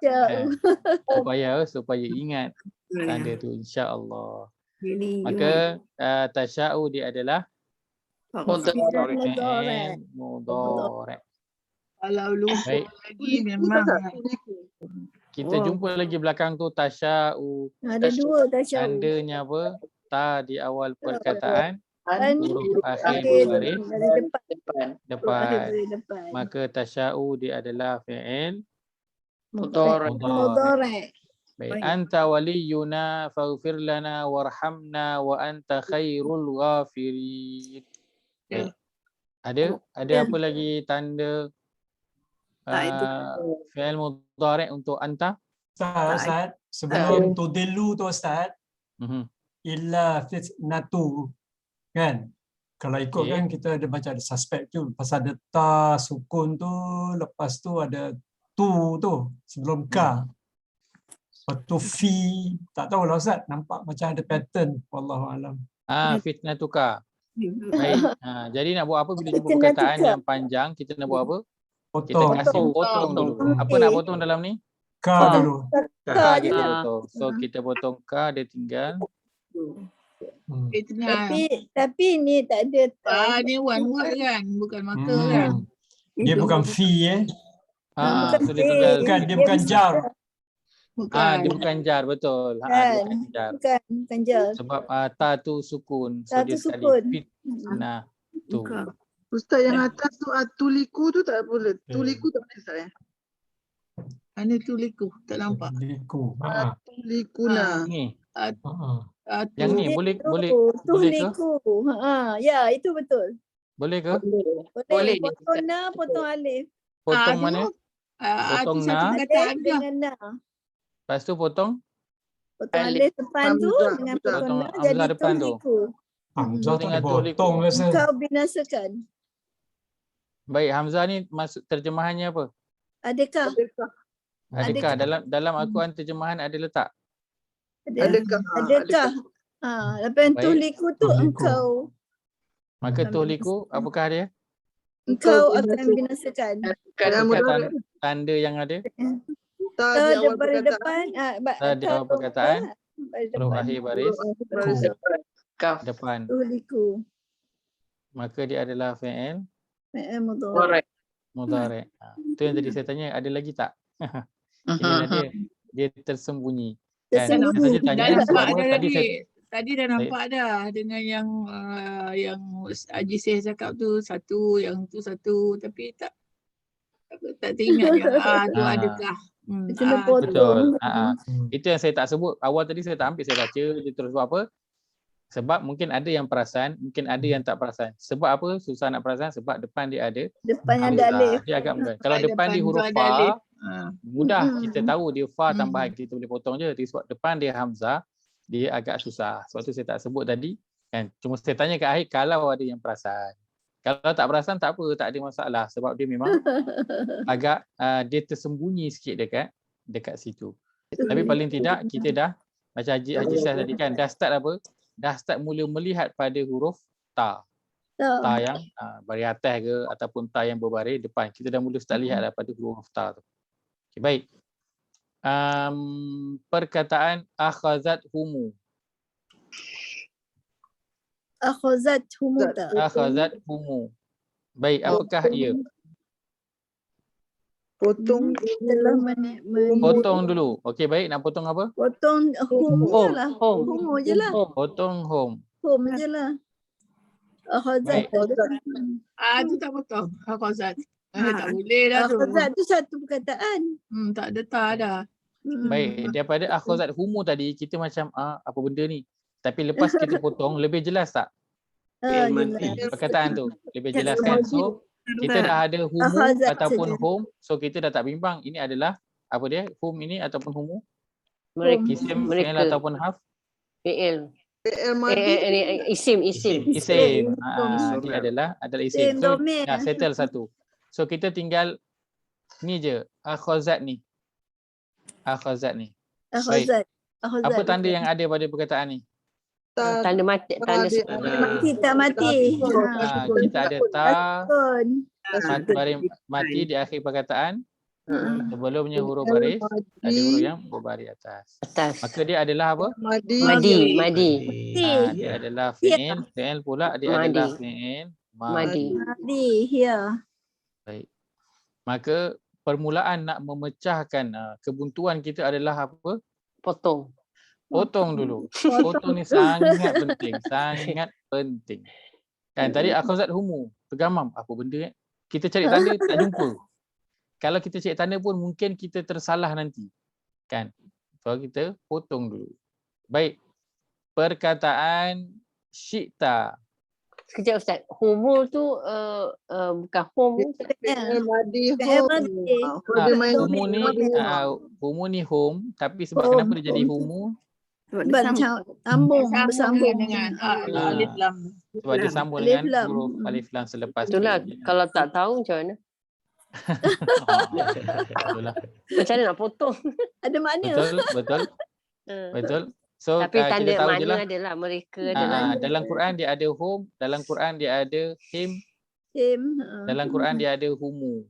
S1: Supaya ingat tanda tu, insya-Allah. Maka tasya'u dia adalah fi'il mudhari'.
S5: Kalau lupa
S1: Baik.
S5: lagi memang
S1: Kita jumpa lagi belakang tu tasya'u.
S3: Ada dua tasya'u.
S1: Tandanya apa? Ta di awal perkataan, huruf akhir berbaris depan. Maka tasya'u dia adalah fi'il mudhari'. Baik. Anta waliyuna faghfir lana warhamna wa anta khairul ghafirin. Baik. Ada apa lagi tanda fi'il mudhari' untuk anta?
S7: Ustaz, sebelum tudillu tu Ustaz, illa fitnatu kan, kalau ikut kan kita ada macam ada suspek tu pasal ada ta sukun tu, lepas tu ada tu sebelum ka, lepas tu fi, tak tahulah Ustaz, nampak macam ada pattern, wallahualam.
S1: Fitnatuka. Baik. Jadi nak buat apa bila jumpa perkataan yang panjang, kita nak buat apa? Kita kasih potong dulu. Apa nak potong dalam ni?
S7: Ka dulu.
S1: Ka kita potong. So kita potong ka, dia tinggal.
S3: Tapi ni tak ada
S5: ni one word kan, bukan marker kan.
S7: Dia bukan fi
S3: Bukan
S1: Boleh tinggal.
S7: Bukan, dia bukan jar.
S1: Dia bukan jar, betul. Dia
S3: Kan.
S1: bukan jar.
S3: Bukan jar.
S1: Sebab ta tu sukun. So
S3: Ta
S1: dia
S3: tu
S1: sekali
S3: sukun.
S1: fit. Nah, tu.
S4: Bukan. Ustaz yang atas tu tuliku tu tak boleh. Tuliku tak boleh Ustaz ya?
S5: Mana tuliku? Tak nampak.
S7: Liku.
S4: Tulikuna.
S1: Ni.
S5: Atu.
S1: Yang ni boleh ke?
S3: Tuhliku. Ya, itu betul.
S1: Boleh ke?
S3: Boleh. Potong na, potong alif.
S1: Potong mana? Potong
S5: Potong satu
S1: na.
S5: kata
S3: Alif
S5: ada.
S3: dengan na.
S1: Lepas tu potong
S3: Potong alif depan tu
S4: Hamzah,
S3: dengan
S4: Hamzah.
S3: potong na
S1: Hamzah
S3: jadi
S1: depan tu.
S3: tuhliku.
S7: Hamzah tak
S1: Dengan
S7: boleh potong rasa.
S3: Kau binasakan.
S1: baik. Hamzah ni masuk terjemahannya apa?
S3: Adakah?
S1: Adakah dalam Al-Quran terjemahan ada letak?
S4: Adakah?
S3: Adakah? Lepas yang
S1: Baik.
S3: tuhliku tu
S7: Tuhliku.
S3: engkau.
S1: Maka tuhliku apakah dia?
S3: Engkau akan binasakan.
S1: Apakah tanda yang ada?
S4: Ta
S3: Ta
S4: di awal
S3: baris
S4: perkataan.
S3: depan.
S1: Ta di awal perkataan.
S3: Baris
S1: Huruf
S3: depan.
S1: akhir baris
S4: Kaf.
S1: depan.
S3: Tuhliku.
S1: Maka dia adalah fi'il
S3: Mudhari'.
S1: mudhari'. Itu yang tadi saya tanya, ada lagi tak? Inilah dia tersembunyi. Kan?
S3: Tersembunyi.
S1: Saya saja tanya
S5: Dah nampak
S1: bahawa
S5: dah
S1: tadi
S5: tadi.
S1: saya
S5: Tadi dah nampak dah dengan yang Haji Syekh cakap tu satu, yang tu satu, tapi tak teringat yang tu adakah.
S3: Kena potong.
S1: betul. Itu yang saya tak sebut. Awal tadi saya tak ambil, saya baca dia terus buat apa? Sebab mungkin ada yang perasan, mungkin ada yang tak perasan. Sebab apa susah nak perasan? Sebab depan dia ada
S3: Depan ada
S1: hamzah.
S3: alif.
S1: Dia agak mudah. Kalau
S5: Depan
S1: depan dia
S5: tu
S1: huruf
S5: ada alif.
S1: fa, mudah kita tahu dia fa tambahan, kita boleh potong je. Sebab depan dia hamzah, dia agak susah. Sebab tu saya tak sebut tadi. Kan? Cuma saya tanya ke akhir kalau ada yang perasan. Kalau tak perasan tak apa, tak ada masalah. Sebab dia memang agak dia tersembunyi sikit dekat situ. Tapi paling tidak kita dah macam Haji Syah tadi kan, dah start apa? Dah start mula melihat pada huruf ta. Ta yang baris atas ke ataupun ta yang berbaris depan. Kita dah mula start lihat pada huruf ta tu. Okay, baik. Perkataan akhazat humu.
S3: Akhazat humuta.
S1: Akhazat humu. Baik, apakah ia?
S4: Potong.
S3: Telah
S1: Potong dulu. Okey, baik. Nak potong apa?
S3: potong hum je lah. Hum je lah.
S1: Potong home.
S3: Hum je lah. Akhazat.
S5: Tu tak potong. Hakozat. Tak boleh dah tu.
S3: Akhazat tu satu perkataan.
S5: Tak ada tak dah.
S1: Baik, daripada akhazat humu tadi kita macam apa benda ni? Tapi lepas kita potong lebih jelas tak perkataan tu? Lebih jelas kan? So kita dah ada humu
S3: Akhazat
S1: ataupun
S3: saja.
S1: home. So kita dah tak bimbang ini adalah apa dia? Home ini ataupun humu? Isim, fi'il ataupun harf?
S2: Fi'il.
S4: PL madi.
S2: Isim.
S1: Isim. Dia adalah isim.
S3: Isim,
S1: So
S3: domir.
S1: dah settle satu. So kita tinggal ni je, akhazat ni. Baik.
S3: Akhazat.
S1: Apa tanda yang ada pada perkataan ni?
S2: Tanda mati. Tanda
S3: Mati tak mati.
S1: Kita ada ta
S3: Sukun.
S1: mati di akhir perkataan. Sebelumnya huruf baris, ada huruf yang berbaris atas. Maka dia adalah apa?
S2: Madi.
S1: Dia adalah fi'il. Fi'il pula dia adalah fi'il madi.
S3: Madi. Ya.
S1: Baik. Maka permulaan nak memecahkan kebuntuan kita adalah apa?
S2: Potong.
S1: Potong dulu. Potong ni sangat penting. Sangat penting. Kan tadi akhazat humu. Tergamam. Apa benda? Kita cari tanda tak jumpa. Kalau kita cari tanda pun mungkin kita tersalah nanti. Kan? So kita potong dulu. Baik. Perkataan syi'ta.
S2: Sekejap Ustaz. Humu tu bukan home.
S1: Humu ni home. Tapi sebab kenapa dia jadi humu?
S3: Bersambung
S5: dengan alif lam.
S1: Sebab dia sambung dengan huruf alif lam selepas tu.
S2: Itulah kalau tak tahu macam mana.
S1: Itulah.
S2: Macam mana nak potong?
S3: Ada makna.
S1: Betul. So
S2: tapi tanda
S1: kita tahu
S2: makna
S1: je lah.
S2: adalah mereka adalah
S1: dalam Quran dia ada home, dalam Quran dia ada him, dalam Quran dia ada humu.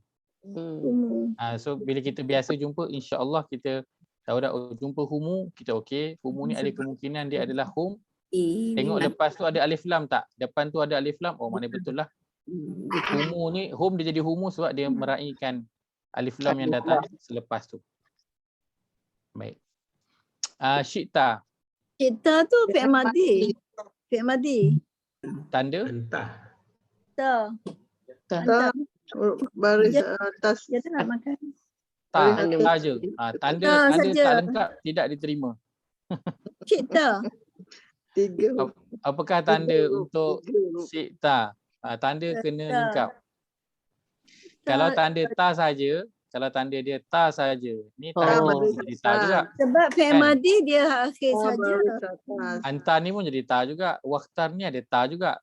S1: So bila kita biasa jumpa, insya-Allah kita tahu dah jumpa humu, kita okey, humu ni ada kemungkinan dia adalah home. Tengok lepas tu ada alif lam tak? Depan tu ada alif lam, mana betul lah. Humu ni, home dia jadi humu sebab dia meraihkan Alif lam yang datang selepas tu. Baik. Syi'ta.
S3: Kita tu fi'il madi. Fi'il madi.
S1: Tanda.
S6: Entah.
S3: Ta.
S4: Ta. Baris atas.
S3: Dia tak nak makan.
S1: Ta.
S4: Baris
S1: Ta
S4: atas.
S1: je. Tanda
S3: Ta
S1: tanda
S3: saja.
S1: tak lengkap tidak diterima.
S3: Kita.
S4: 3.
S1: Apakah tanda untuk
S4: Tiga.
S1: syi'ta? Tanda kena
S3: Ta.
S1: lengkap. Kalau tanda ta saja, kalau tanda dia ta saja, ni ta
S3: Oh.
S1: pun jadi ta juga.
S3: Sebab fi'il
S1: Kan?
S3: madi dia akhir saja.
S4: Baris atas.
S1: Anta ni pun jadi ta juga. Wakhtar ni ada ta juga.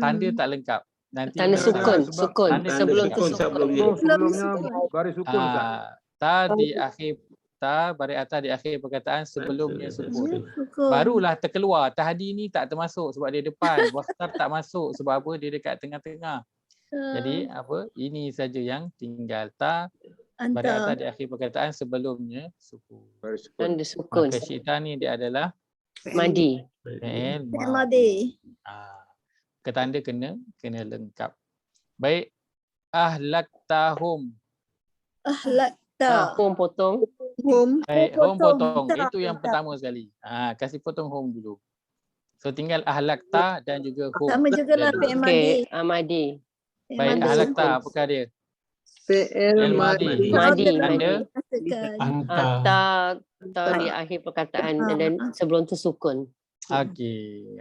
S1: Tanda tak lengkap. Nanti
S2: Tanda
S1: kita
S2: sukun,
S1: sebab
S2: sukun.
S1: tanda
S2: Sebelum
S1: tak
S2: tu
S1: lengkap.
S2: sukun.
S8: Sebelumnya baris sukun Ustaz.
S1: Ta di akhir ta baris atas di akhir perkataan sebelumnya sukun.
S3: Sukun.
S1: Barulah terkeluar. Tahdi ni tak termasuk sebab dia depan. Wakhtar tak masuk sebab apa? Dia dekat tengah-tengah. Jadi apa? Ini saja yang tinggal. Ta baris atas
S3: Anta.
S1: di akhir perkataan sebelumnya sukun.
S8: Baris sukun.
S2: Tanda sukun.
S1: Maka syi'ta ni dia adalah
S2: Madi.
S1: fi'il
S3: Fi'il
S1: madi.
S3: madi.
S1: Ketanda kena lengkap. Baik. Ahlaktahum.
S3: Ahlakta.
S2: Home potong.
S3: Hum.
S1: Baik, home potong.
S3: Ta.
S1: Itu yang pertama sekali. Kasih potong home dulu. So tinggal ahlakta dan juga home.
S3: Sama jugalah
S1: Jadi,
S3: fi'il madi.
S2: Okey, Madi.
S3: Fi'il
S1: baik,
S3: madi.
S1: ahlakta apakah dia?
S4: Fi'il
S1: Fi'il
S4: madi.
S1: madi.
S2: Madi.
S1: Tanda
S3: Katakan.
S7: Anta.
S2: Ta di akhir perkataan dan sebelum tu sukun.
S1: okey.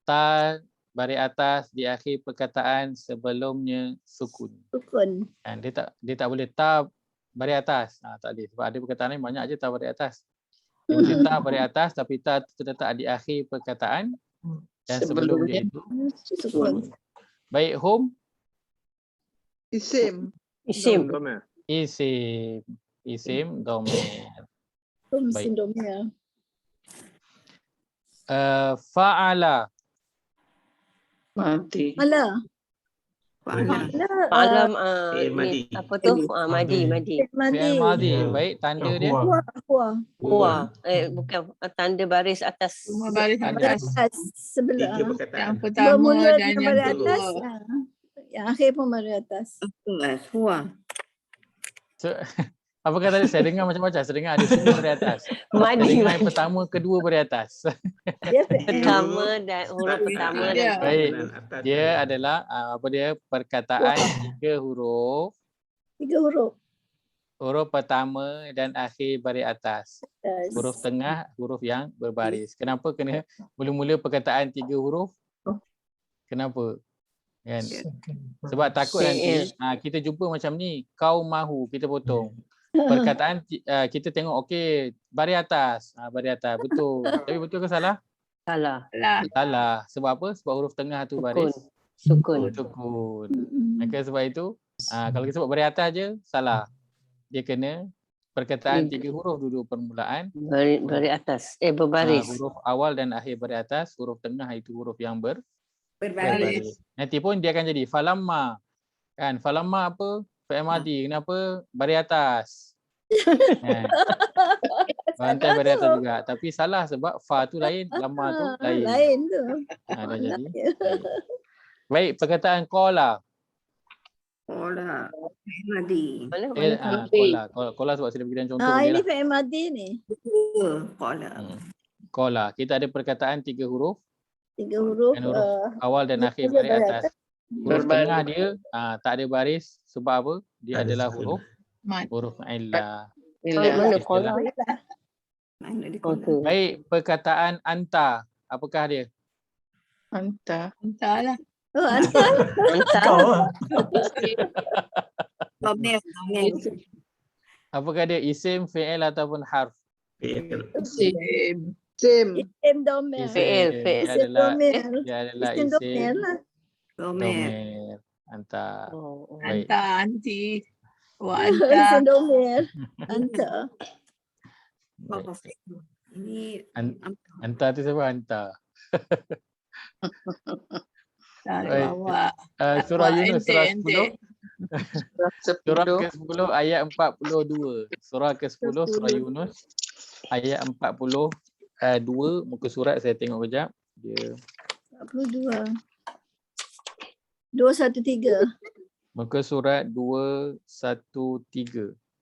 S1: Ta baris atas di akhir perkataan sebelumnya sukun.
S3: Sukun.
S1: Kan dia tak boleh ta baris atas. Tak boleh sebab ada perkataan ni banyak je ta baris atas. Dia mesti ta baris atas tapi ta terletak di akhir perkataan dan sebelum dia itu
S3: Sukun.
S1: sukun. Baik, home
S4: Isim.
S2: Isim.
S8: Domain.
S1: isim domain.
S3: Hum
S1: Baik.
S3: sindomnya.
S1: Fa'ala.
S5: Mati.
S3: Mala.
S2: Alam
S6: Fi'il madi.
S2: apa tu? Madi.
S3: Fi'il madi.
S1: Fi'il madi.
S7: Ya.
S1: Baik, tanda dia
S7: Huwa.
S3: Huwa.
S2: Huwa. Bukan tanda baris atas.
S5: Semua baris
S1: Ada.
S5: atas.
S3: Atas. Sebelum.
S6: Tiga perkataan.
S5: Yang pertama
S3: Bermula
S5: dan
S3: dengan
S5: yang
S3: baris
S5: kedua.
S3: atas. Yang akhir pun baris atas.
S1: So, apakah tadi saya dengar macam-macam. Saya dengar ada semua baris atas. Saya
S2: Madi.
S1: dengar yang pertama, kedua baris atas.
S3: Dia fi'il.
S2: Pertama dan huruf pertama
S5: Ya.
S2: dan
S1: Baik.
S6: Atas.
S1: Dia adalah apa dia? Perkataan 3 huruf.
S3: 3 huruf.
S1: Huruf pertama dan akhir baris atas.
S3: Atas.
S1: Huruf tengah, huruf yang berbaris. Kenapa kena mula-mula perkataan 3 huruf? Kenapa? Kan? Sebab takut nanti kita jumpa macam ni, kau mahu, kita potong. Perkataan kita tengok okey, baris atas. Baris atas, betul. Tapi betul ke salah?
S2: salah.
S5: Lah.
S1: Salah. Sebab apa? Sebab huruf tengah tu baris
S2: Sukun.
S1: sukun. Maka sebab itu kalau kita sebut baris atas je salah. Dia kena perkataan 3 huruf dulu permulaan.
S2: Baris atas. Berbaris.
S1: Huruf awal dan akhir baris atas, huruf tengah itu huruf yang
S5: Berbaris.
S1: berbaris. Nanti pun dia akan jadi falamma. Kan? Falamma apa? Fi'il madi. Kenapa? Baris atas. Kan? Rantai baris atas juga. Tapi salah sebab fa tu lain, lamma tu lain.
S3: Lain tu.
S1: Dah jadi. Baik, perkataan qala.
S2: Mana?
S1: Qala sebab saya berikan contoh dia
S3: Ini
S1: lah.
S3: fi'il madi ni.
S1: Qala. Kita ada perkataan 3 huruf.
S3: 3 huruf.
S1: Dan huruf awal dan akhir baris atas. Huruf tengah dia tak ada baris sebab apa? Dia adalah huruf illah.
S2: Mana kola?
S1: Baik, perkataan anta. Apakah dia?
S5: Entah lah.
S3: Oh, Antal.
S7: Kau
S1: Apakah dia isim, fi'il ataupun harf?
S5: Sim.
S4: Sim.
S3: Isim domir.
S2: Fi'il.
S1: Dia
S3: Isim
S1: adalah
S3: domir.
S1: dia adalah
S3: Isim domir
S1: isim
S3: lah.
S1: domir. Anta. Baik.
S5: Anta, anti. Wa
S3: Isim
S5: anta.
S3: domir. Anta.
S1: Anta tu siapa? Anta. Baik.
S5: Awak.
S1: Surah
S5: Awak
S1: Yunus, surah
S5: ente.
S1: 10. Surah ke-10 ayat 42. Surah ke-10 surah Yunus ayat 42. Muka surat saya tengok kejap. Dia
S3: 42. 213.
S1: Muka surat 213.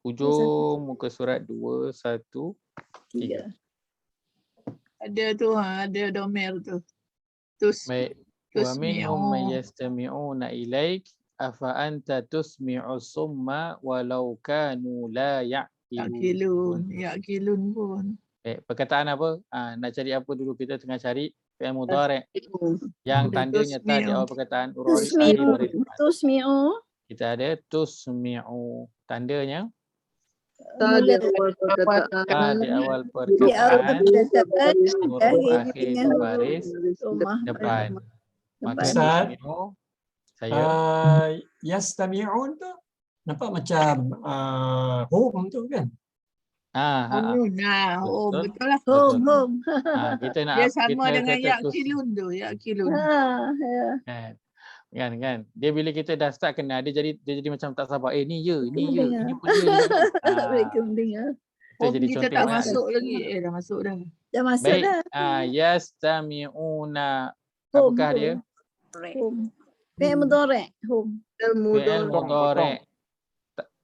S1: Ujung muka surat 213.
S5: Ada tu, ada domer tu.
S1: Baik. Wa minhum man yastami'una ilaik afa anta tusmi'u summa walau kanu la ya'qilun.
S5: Ya'qilun pun.
S1: Baik, perkataan apa? Nak cari apa dulu? Kita tengah cari fi'il mudhari' yang tandanya ta di awal perkataan urus akhir baris depan.
S3: Tusmi'u.
S1: Kita ada tusmi'u. Tandanya
S4: Ta di awal perkataan.
S1: ta di awal
S3: Di awal
S1: perkataan,
S3: perkataan.
S1: huruf akhir
S3: dengan
S1: baris
S3: rumah
S1: depan. Maka
S7: Ustaz,
S1: tusmi'u saya
S7: yastami'un tu nampak macam home tu kan?
S5: Betul lah.
S3: Home.
S1: Kita nak
S5: Dia sama
S1: kita
S5: dengan
S1: kata
S5: ya'qilun tu, ya'qilun.
S1: kan dia bila kita dah start kena dia jadi macam tak sabar, ni ya ini pun ya.
S3: Mereka mendengar.
S1: Kita jadi
S5: Kita
S1: contoh
S5: tak
S1: yang
S5: masuk lagi. Dah masuk dah.
S3: Dah masuk
S1: baik.
S3: dah.
S1: Yastami'una, apakah dia?
S3: Home. Fi'il mudhari'. Home.
S1: Fi'il mudhari'.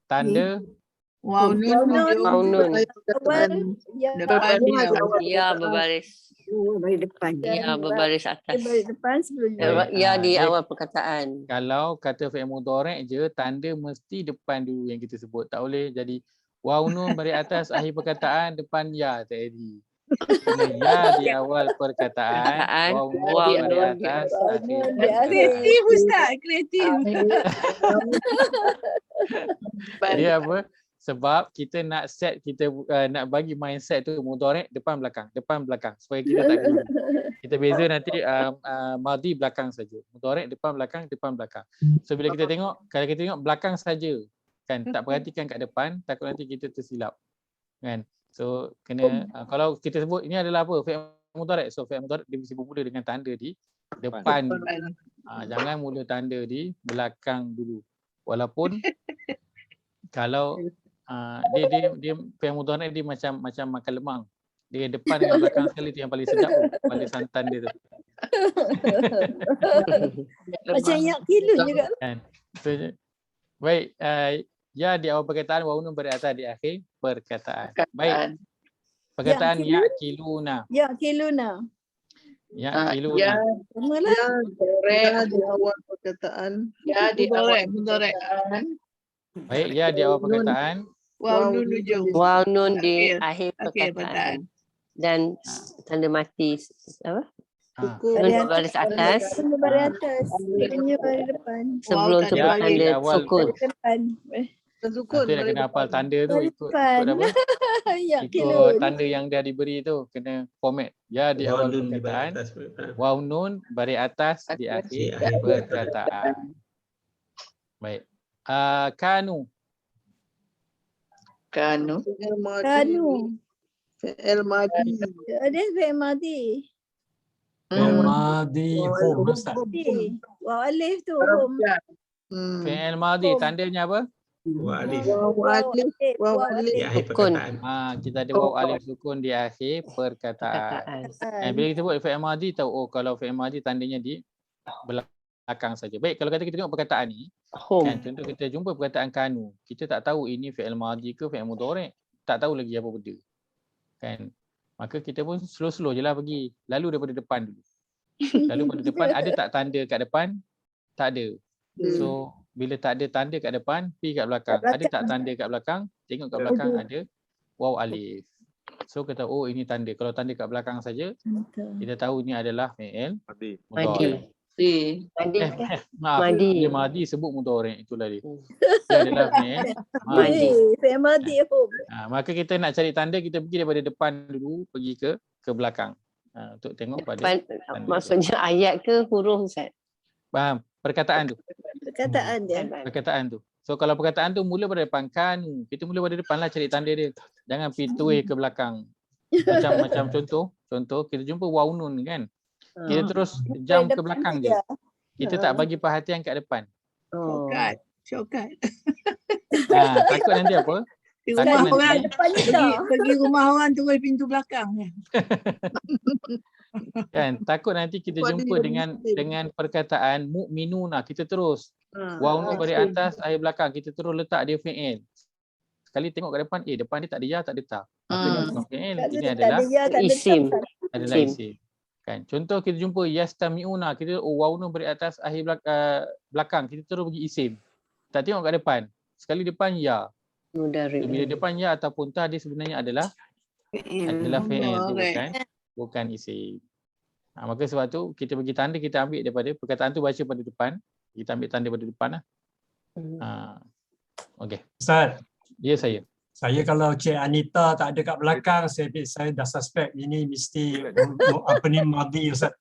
S1: Tanda
S5: Waw nun.
S3: Awal.
S5: Depan dia.
S10: Ya berbaris.
S2: Baris depan.
S10: Ya berbaris atas.
S3: Baris depan sebelum
S10: Ya di awal perkataan.
S1: kalau kata fi'il mudhari' je, tanda mesti depan dulu yang kita sebut. Tak boleh jadi waw nun baris atas akhir perkataan depan ya, tak jadi. Ya di awal perkataan, waw nun baris atas akhir.
S5: Kreatif Ustaz, kreatif.
S1: Dia apa? Sebab kita nak set, kita nak bagi mindset tu mudhari' depan belakang supaya kita tak keliru. Kita beza nanti madhi belakang saja. Mudhari' depan belakang. So bila kita tengok, kalau kita tengok belakang saja kan, tak perhatikan kat depan, takut nanti kita tersilap. Kan? So kena kalau kita sebut ini adalah apa? Fi'il mudhari'. So fi'il mudhari' dia mesti bermula dengan tanda di depan. Jangan mula tanda di belakang dulu. Walaupun kalau dia fi'il mudhari' dia macam makan lemang. Dia depan dengan belakang sekali tu yang paling sedap tu, paling santan dia tu.
S3: Macam ya'qilun juga.
S1: Kan. So, baik, ya di awal perkataan, waw nun baris atas di akhir perkataan. Baik. Perkataan ya'qiluna.
S3: Ya'qiluna.
S1: Ya'qiluna.
S4: Ya di awal perkataan.
S5: Ya di awal perkataan.
S1: Baik, ya di awal perkataan.
S5: Waw nun ujung.
S10: Waw nun di akhir perkataan. Dan tanda mati apa? Nun berbaris atas
S3: Nun baris atas. Tanya baris depan.
S10: sebelum sebut tanda sukun.
S3: Depan.
S1: Itu nak kena hafal tanda tu, ikut apa? Ikut tanda yang dah diberi tu, kena format. Ya di awal perkataan, waw nun baris atas di akhir perkataan. Baik. Kanu.
S4: Fi'il madi.
S3: Ada fi'il madi.
S7: Madi home Ustaz.
S3: Waw alif tu home.
S1: Fi'il madi tandanya apa?
S6: Waw alif.
S3: Waw alif.
S6: Di akhir perkataan.
S1: Kita ada waw alif sukun di akhir perkataan. Bila kita sebut fi'il madi tahu kalau fi'il madi tandanya di belakang saja. Baik, kalau kata kita tengok perkataan ni, kan, contoh kita jumpa perkataan kanu, kita tak tahu ini fi'il madi ke fi'il mudhari', tak tahu lagi apa benda. Kan? Maka kita pun slow-slow je lah pergi. Lalu daripada depan dulu. Lalu pada depan ada tak tanda kat depan? Tak ada. So bila tak ada tanda kat depan, pergi kat belakang. Ada tak tanda kat belakang? Tengok kat belakang ada waw alif. So kita ini tanda. Kalau tanda kat belakang saja, kita tahu ini adalah fi'il mudhari'.
S10: Madi.
S1: Dia madi sebut mudhari', itulah dia. Dia adalah
S3: Fi'il madi home.
S1: Maka kita nak cari tanda, kita pergi daripada depan dulu, pergi ke belakang. Untuk tengok pada
S10: maksudnya ayat ke huruf Ustaz?
S1: Faham? Perkataan tu.
S3: Perkataan
S1: tu. So kalau perkataan tu mula pada depan kan, kita mula pada depan lah cari tanda dia. Jangan pergi ke belakang. Macam contoh kita jumpa waw nun kan. Kita terus jam ke belakang je. Kita tak bagi perhatian kat depan.
S5: Shortcut.
S1: Takut nanti apa?
S5: Pergi rumah orang terus pintu belakang.
S1: Kan, takut nanti kita jumpa dengan perkataan mukminuna, kita terus Waw nun beri atas, akhir belakang. Kita terus letak dia fi'il. Sekali tengok ke depan, depan dia tak ada ya, tak ada ta. Maka dia bukan fi'il. Ini adalah
S10: isim.
S1: adalah isim. Kan? Contoh kita jumpa yastami'una, kita waw nun beri atas, akhir belakang. Kita terus bagi isim. Tak tengok kat depan. Sekali depan ya.
S10: Mudhari.
S1: Bila depan ya ataupun ta, dia sebenarnya adalah fi'il, dia bukan isim. Maka sebab tu kita bagi tanda, kita ambil daripada perkataan tu baca pada depan, kita ambil tanda pada depan lah. Okey.
S7: Ustaz.
S1: Ya saya.
S7: Saya kalau Cik Anita tak ada kat belakang, saya dah suspek ini mesti madhi Ustaz.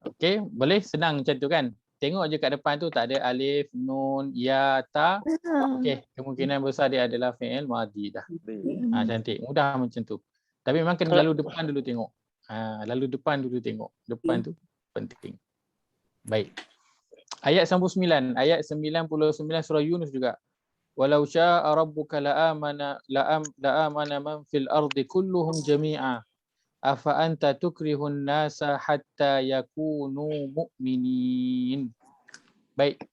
S1: Okey, boleh senang macam tu kan. Tengok je kat depan tu tak ada alif, nun, ya, ta. Okey, kemungkinan besar dia adalah fi'il madhi dah. Cantik, mudah macam tu. Tapi memang kena lalu depan dulu tengok. Lalu depan dulu tengok. Depan tu penting. Baik. Ayat 99, ayat 99 surah Yunus juga. Walau syaa rabbuka la'amana man fil ardi kulluhum jami'a. Afa anta tukrihun nasa hatta yakunu mu'minin. Baik.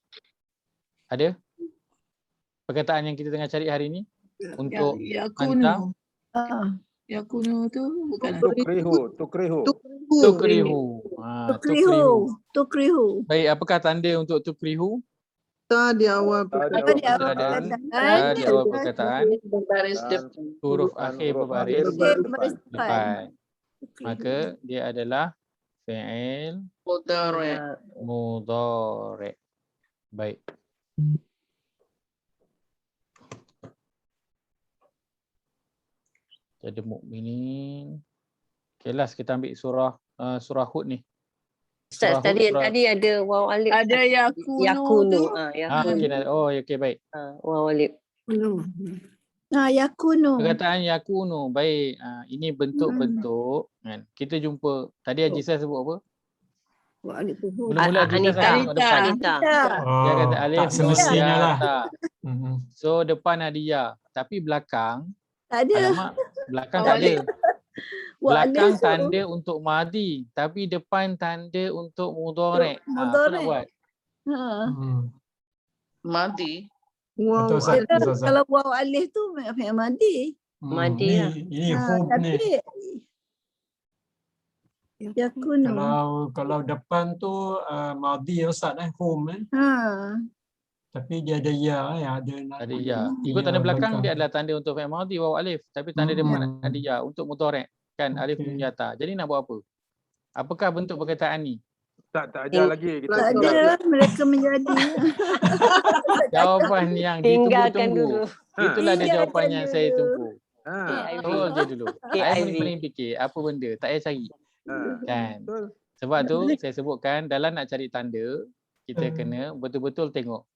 S1: Ada perkataan yang kita tengah cari hari ini untuk anta?
S5: Yakunu tu bukan
S1: tukrihu. Baik, apakah tanda untuk tukrihu?
S4: Ta di awal
S1: perkataan. Di awal perkataan. Huruf akhir berbaris depan. Maka dia adalah fi'il mudhari'. Baik. Jadi mukminin. Kelas kita ambil surah Hud ni.
S10: Ustaz, tadi ada waw alif.
S5: Ada yakunu.
S1: Okey baik.
S10: Waw alif.
S3: Yakunu.
S1: Perkataan yakunu. Baik. Ini bentuk-bentuk kan. Kita jumpa tadi Haji Sah sebut apa? Mula-mula
S10: Anita.
S1: Dia kata alif nun ya
S7: lah.
S1: ta. So depan ada ya, tapi belakang
S3: tak ada.
S1: Alamak, belakang tak ada. Belakang tanda untuk madhi, tapi depan tanda untuk mudhari'. Apa nak buat?
S5: Madhi.
S3: Wow. Kalau waw alif tu fi'il madhi.
S10: Madhi lah.
S7: Ini hum ni.
S3: Yakunu.
S7: Kalau depan tu madhi Ustaz hum Tapi dia ada ya,
S1: ada ya. Ikut tanda belakang dia adalah tanda untuk fi'il madhi waw alif, tapi tanda depan ada ya untuk mudhari' kan, alif nun ya ta. Jadi nak buat apa? Apakah bentuk perkataan ni?
S8: Tak ajar lagi.
S3: Tak ada, mereka menjadi.
S1: Jawapan yang ditunggu-tunggu. Itulah dia jawapan yang saya tunggu. Hold je dulu. Saya paling fikir apa benda, tak payah cari. Kan? Sebab tu saya sebutkan dalam nak cari tanda, kita kena betul-betul tengok.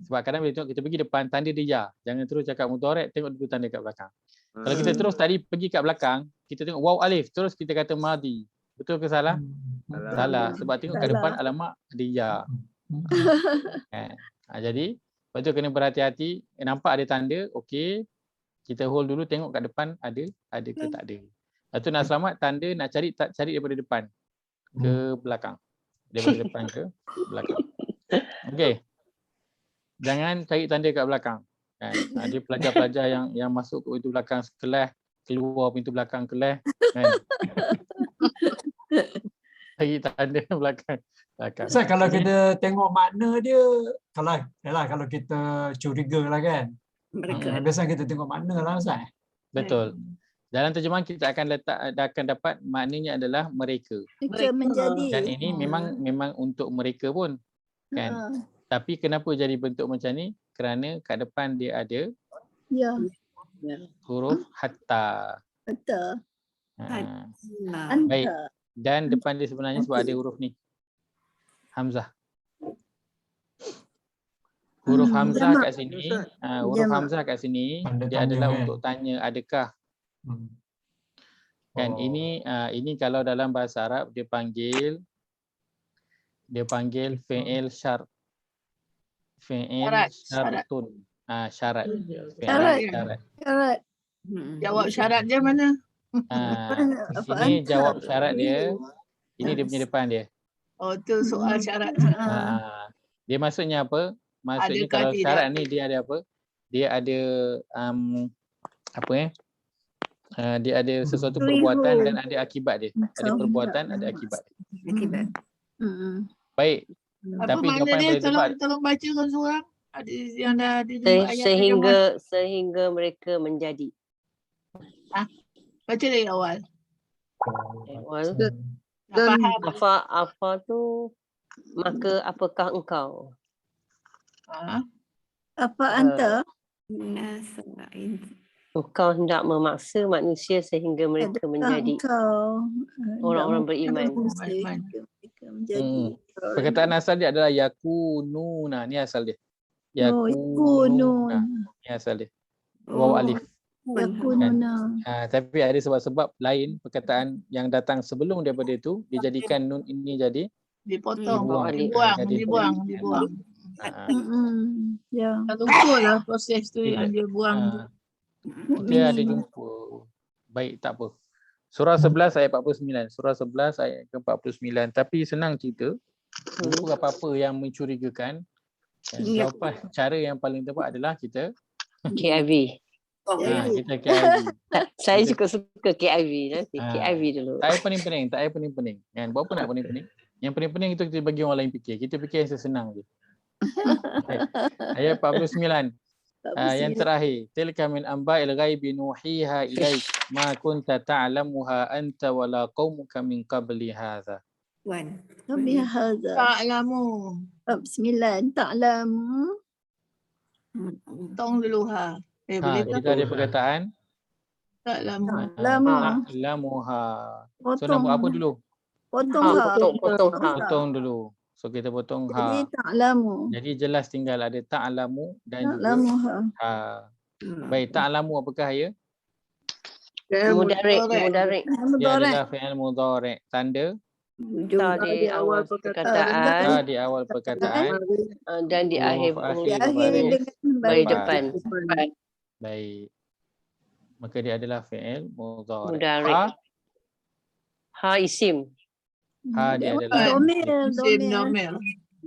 S1: Sebab kadang bila tengok kita pergi depan, tanda dia ya. Jangan terus cakap mudhari', tengok dulu tanda kat belakang. Kalau kita terus tadi pergi kat belakang, kita tengok waw alif, terus kita kata madhi. Betul ke salah? Salah. Sebab tengok kat depan alamak ada ya. Jadi, lepas tu kena berhati-hati. Nampak ada tanda, okey. Kita hold dulu, tengok kat depan ada ke tak ada. Lepas tu nak selamat, tanda nak cari daripada depan ke belakang. Daripada depan ke belakang. Okey. Jangan cari tanda kat belakang. Ada pelajar-pelajar yang masuk ke pintu belakang kelas, keluar pintu belakang kelas. Cari tanda belakang.
S7: Ustaz, kalau kita tengok makna dia, kalau kita curiga lah kan. Biasanya kita tengok makna lah Ustaz.
S1: Betul. Dalam terjemahan kita akan dapat maknanya adalah mereka.
S3: Mereka menjadi.
S1: Dan ini memang untuk mereka pun. Kan? Tapi kenapa jadi bentuk macam ni? Kerana kat depan dia ada huruf hatta.
S3: Hatta.
S1: Baik. Dan depan dia sebenarnya sebab ada huruf ni. Hamzah. Huruf hamzah kat sini, huruf hamzah kat sini dia adalah untuk tanya adakah. Kan ini kalau dalam bahasa Arab dia panggil fi'il syart. Fi'il syartun. Syarat.
S3: Syarat.
S5: Jawab syarat dia mana?
S1: Ini jawab syarat dia. Ini dia punya depan dia.
S5: Oh tu soal syarat.
S1: Dia maksudnya apa? Maksudnya
S5: Adakah
S1: kalau
S5: tidak?
S1: syarat ni dia ada apa? Dia ada apa dia ada sesuatu perbuatan dan ada akibat dia. Ada perbuatan, ada akibat.
S2: Akibat.
S1: Baik.
S5: Apa
S1: Tapi
S5: makna
S1: jawapan yang
S5: dia?
S1: paling tepat
S5: Tolong bacakan seorang. Ada yang dah ada dulu ayat dari awal.
S10: sehingga mereka menjadi.
S5: Baca dari awal.
S4: Dan
S10: Apa tu, maka apakah engkau?
S3: Apa anta?
S10: Engkau hendak memaksa manusia sehingga mereka menjadi orang-orang beriman.
S1: perkataan asal dia adalah yakununa. Ni asal dia.
S3: Yakununa.
S1: Ni asal dia. Waw alif.
S3: Yakununa.
S1: Tapi ada sebab-sebab lain perkataan yang datang sebelum daripada itu dijadikan nun ini jadi
S5: Dipotong,
S1: dibuang.
S5: dibuang.
S3: Ya.
S5: Tak lupa lah proses tu yang dia buang.
S1: Kita ada jumpa. Baik, tak apa. Surah 11 ayat 49. Surah 11 ayat ke-49. Tapi senang cerita. Jumpa apa-apa yang mencurigakan. Jawapan cara yang paling tepat adalah kita
S10: KIV.
S1: Kita KIV.
S10: Saya juga suka KIV nanti. KIV dulu.
S1: Tak payah pening-pening. Tak payah pening-pening. Kan? Buat apa nak pening-pening? Yang pening-pening itu kita bagi orang lain fikir. Kita fikir yang sesenang je. Ayat 49. Yang terakhir, tilka min amba'il ghaibi nuhiha ilaik ma kunta ta'lamuha anta wala qaumuka min qabli hadha.
S5: Ta'lamu.
S3: Bismillah. Ta'lamu.
S5: Tong dulu ha.
S1: Kita ada perkataan ta'lamuha. So nak buat apa dulu? Potong dulu. So kita potong
S3: Jadi ta'lamu.
S1: Jadi jelas tinggal ada ta'lamu dan
S3: Ta'lamuha.
S1: juga baik, ta'lamu apakah ya?
S10: Mudarik.
S1: Dia adalah fi'il mudhari'. Tanda
S10: Di awal perkataan.
S1: di awal perkataan
S10: Dan di akhir
S1: baris
S10: depan.
S1: Baik. Maka dia adalah fi'il mudhari'.
S10: Mudarik. Isim.
S1: Dia adalah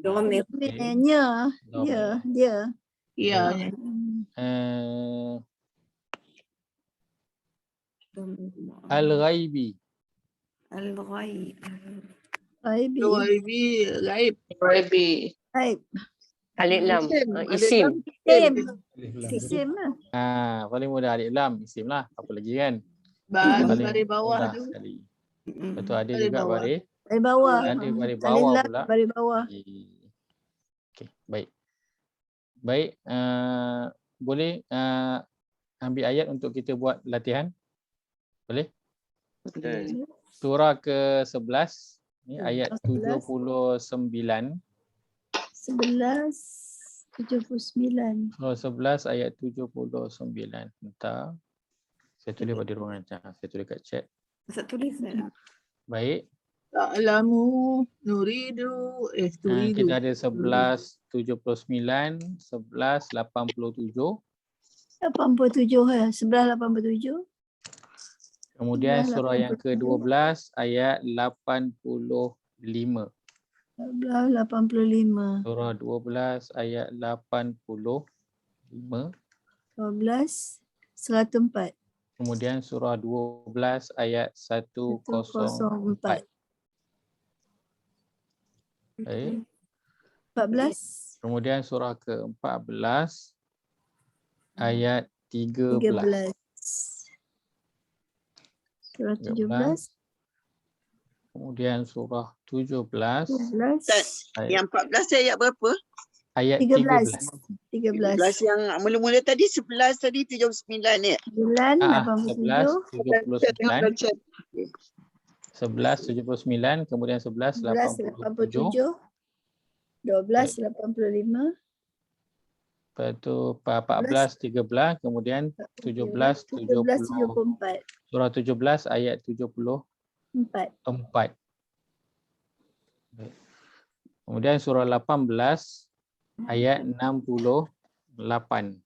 S3: Domir. Dia.
S1: Al-ghaibi.
S5: Ghaibi.
S10: Alif lam. Isim.
S3: Isim lah.
S1: Paling mudah alif lam, isim lah. Apa lagi kan?
S5: Baris bawah tu.
S1: Betul, ada juga baris.
S3: Dari bawah.
S1: Ada baris bawah pula.
S3: Baris bawah.
S1: Okey, baik. Baik, boleh ambil ayat untuk kita buat latihan? Boleh? Surah ke-11, ni ayat 79.
S3: 79. Surah
S1: 11 ayat 79. Bentar. Saya tulis pada ruangan. Saya tulis kat chat. Baik.
S5: Ta'lamu nuridu turidu.
S1: Kita ada 11.79, 11.87.
S3: 11.87.
S1: Kemudian surah yang ke-12 ayat 85.
S3: 85.
S1: Surah 12 ayat 85.
S3: 12 104.
S1: Kemudian surah 12 ayat 104. Baik.
S3: 14.
S1: Kemudian surah ke-14 ayat 13.
S3: Surah 17.
S1: Kemudian surah 17.
S11: Yang 14 ayat berapa?
S1: Ayat
S3: 13.
S11: 13 yang mula-mula tadi 11 tadi 79 ya.
S3: 11
S1: 11.79. 11.79 kemudian 11.87.
S3: 12.85.
S1: Lepas tu 14.13 kemudian 17.74. Surah 17 ayat 74. Kemudian surah 18 ayat 68.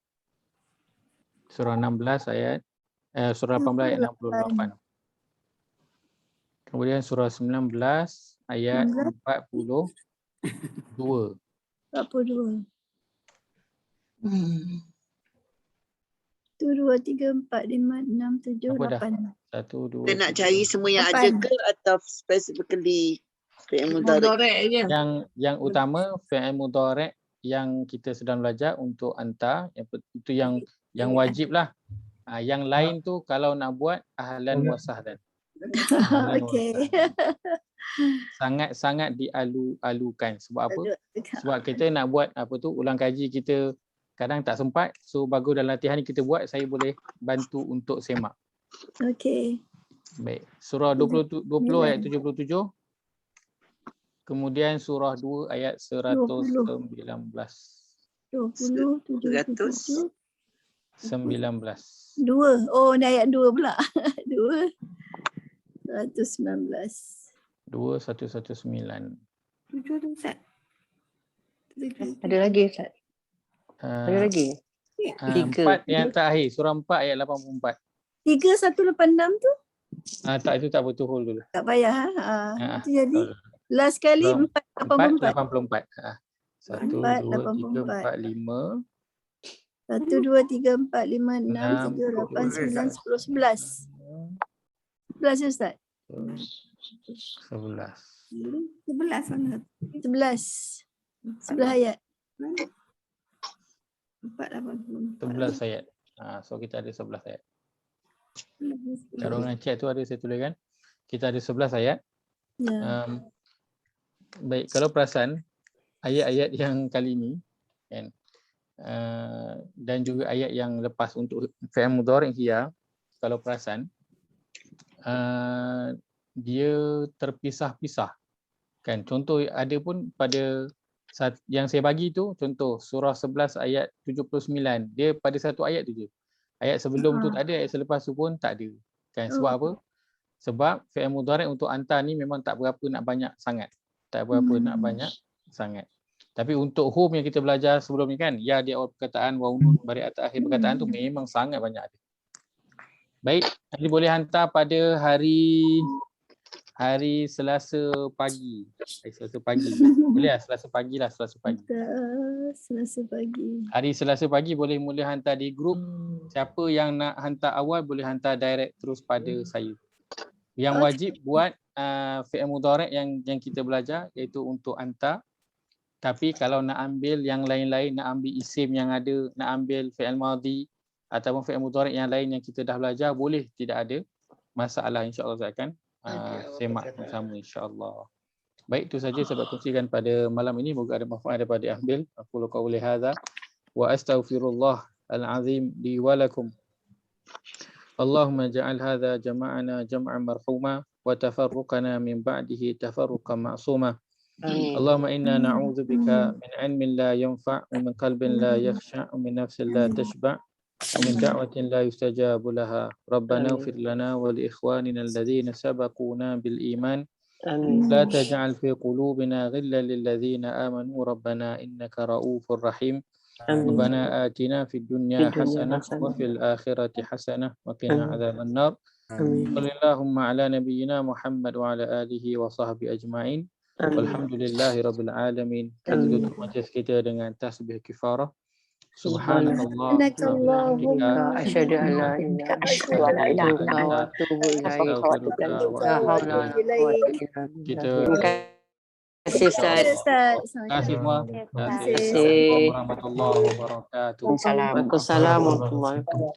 S1: Surah 16 ayat surah 18 ayat 68. Kemudian surah 19 ayat 42.
S3: 42. 1, 2, 3, 4, 5, 6, 7,
S1: Apa dah?
S3: 8.
S1: 1, 2,
S11: Kita nak cari semua yang ada ke atau specifically fi'il mudhari'?
S5: Mudhari' je.
S1: Yang utama fi'il mudhari' yang kita sedang belajar untuk anta, itu yang wajib lah. Yang lain tu kalau nak buat ahlan wa sahlan.
S3: Okey.
S1: Sangat-sangat dialu-alukan. Sebab apa? Sebab kita nak buat ulang kaji, kita kadang tak sempat. So bagus dalam latihan ni kita buat, saya boleh bantu untuk semak.
S3: Okey.
S1: Baik. Surah 20 ayat 77. Kemudian surah 2 ayat 119.
S3: 20, 77,
S1: 19.
S3: 2. Oh, ni ayat 2 pula. 2, 119.
S1: 2119.
S10: Ada lagi Ustaz? Ada lagi?
S1: 4 yang terakhir, surah 4 ayat 84.
S3: 3186 tu?
S1: Tak, itu tak betul dulu.
S3: Tak payah. Itu jadi last kali 484.
S1: 1, 2, 3, 4, 5.
S3: 1, 2, 3, 4, 5, 6, 7, 8, 9, 10, 11. 11 ya Ustaz?
S1: 11.
S3: 11 mana? 11. 11 ayat.
S1: 11 ayat. So kita ada 11 ayat. Kalau orang chat tu ada saya tuliskan. Kita ada 11 ayat.
S3: Ya.
S1: Baik, kalau perasan ayat-ayat yang kali ini kan, dan juga ayat yang lepas untuk fi'il mudhari' hiya, kalau perasan dia terpisah-pisah kan. Contoh ada pun pada yang saya bagi tu, contoh surah 11 ayat 79, dia pada satu ayat tu je. Ayat sebelum tu tak ada, ayat selepas tu pun tak ada kan. Sebab apa? Sebab fi'il mudhari' untuk anta ni memang tak berapa nak banyak sangat. Tak berapa nak banyak sangat. Tapi untuk hum yang kita belajar sebelum ni kan, ya di awal perkataan, wa unun bari atas akhir perkataan tu memang sangat banyak ada. Baik, nanti boleh hantar pada hari Selasa pagi. Selasa pagi. Boleh lah Selasa pagi lah, Selasa pagi.
S3: Selasa pagi.
S1: Hari Selasa pagi boleh mula hantar di grup. Siapa yang nak hantar awal boleh hantar direct terus pada saya. Yang wajib buat fi'il mudhari' yang kita belajar iaitu untuk anta. Tapi kalau nak ambil yang lain-lain, nak ambil isim yang ada, nak ambil fi'il madhi ataupun fi'il mudhari' yang lain yang kita dah belajar, boleh, tidak ada masalah. InsyaAllah saya akan semak bersama insyaAllah. Baik, itu saja saya kongsikan pada malam ini. Moga ada manfaat daripada ambil. Aku qawli hadza wa astaghfirullah al-azim li wa lakum. Allahumma ja'al hadza jama'ana jam'an marhuma wa tafarruqana min ba'dihi tafarruqan ma'suma. Allahumma inna na'udzu bika min 'ilmin la yanfa' wa min qalbin la yakhsha' wa min nafsin la tashba' wa min da'watin la yustajabu laha. Rabbana ighfir lana wa li ikhwanina alladhina sabaquna bil iman. La taj'al fi qulubina ghillan lil ladzina amanu rabbana innaka ra'ufur rahim. Rabbana atina fid dunya hasanah wa fil akhirati hasanah wa qina adzaban nar. Shallallahumma ala nabiyyina Muhammad wa ala alihi wa sahbihi ajma'in. Walhamdulillahi rabbil alamin. Kita tutup majlis kita dengan tasbih kifarah. Subhanallah.
S10: Subhanallah. Asyhadu an la ilaha illallah wa atubu ilaik.
S1: Kita
S10: terima kasih Ustaz.
S1: Terima kasih semua.
S10: Terima kasih.
S1: Warahmatullahi wabarakatuh.
S10: Waalaikumsalam warahmatullahi wabarakatuh.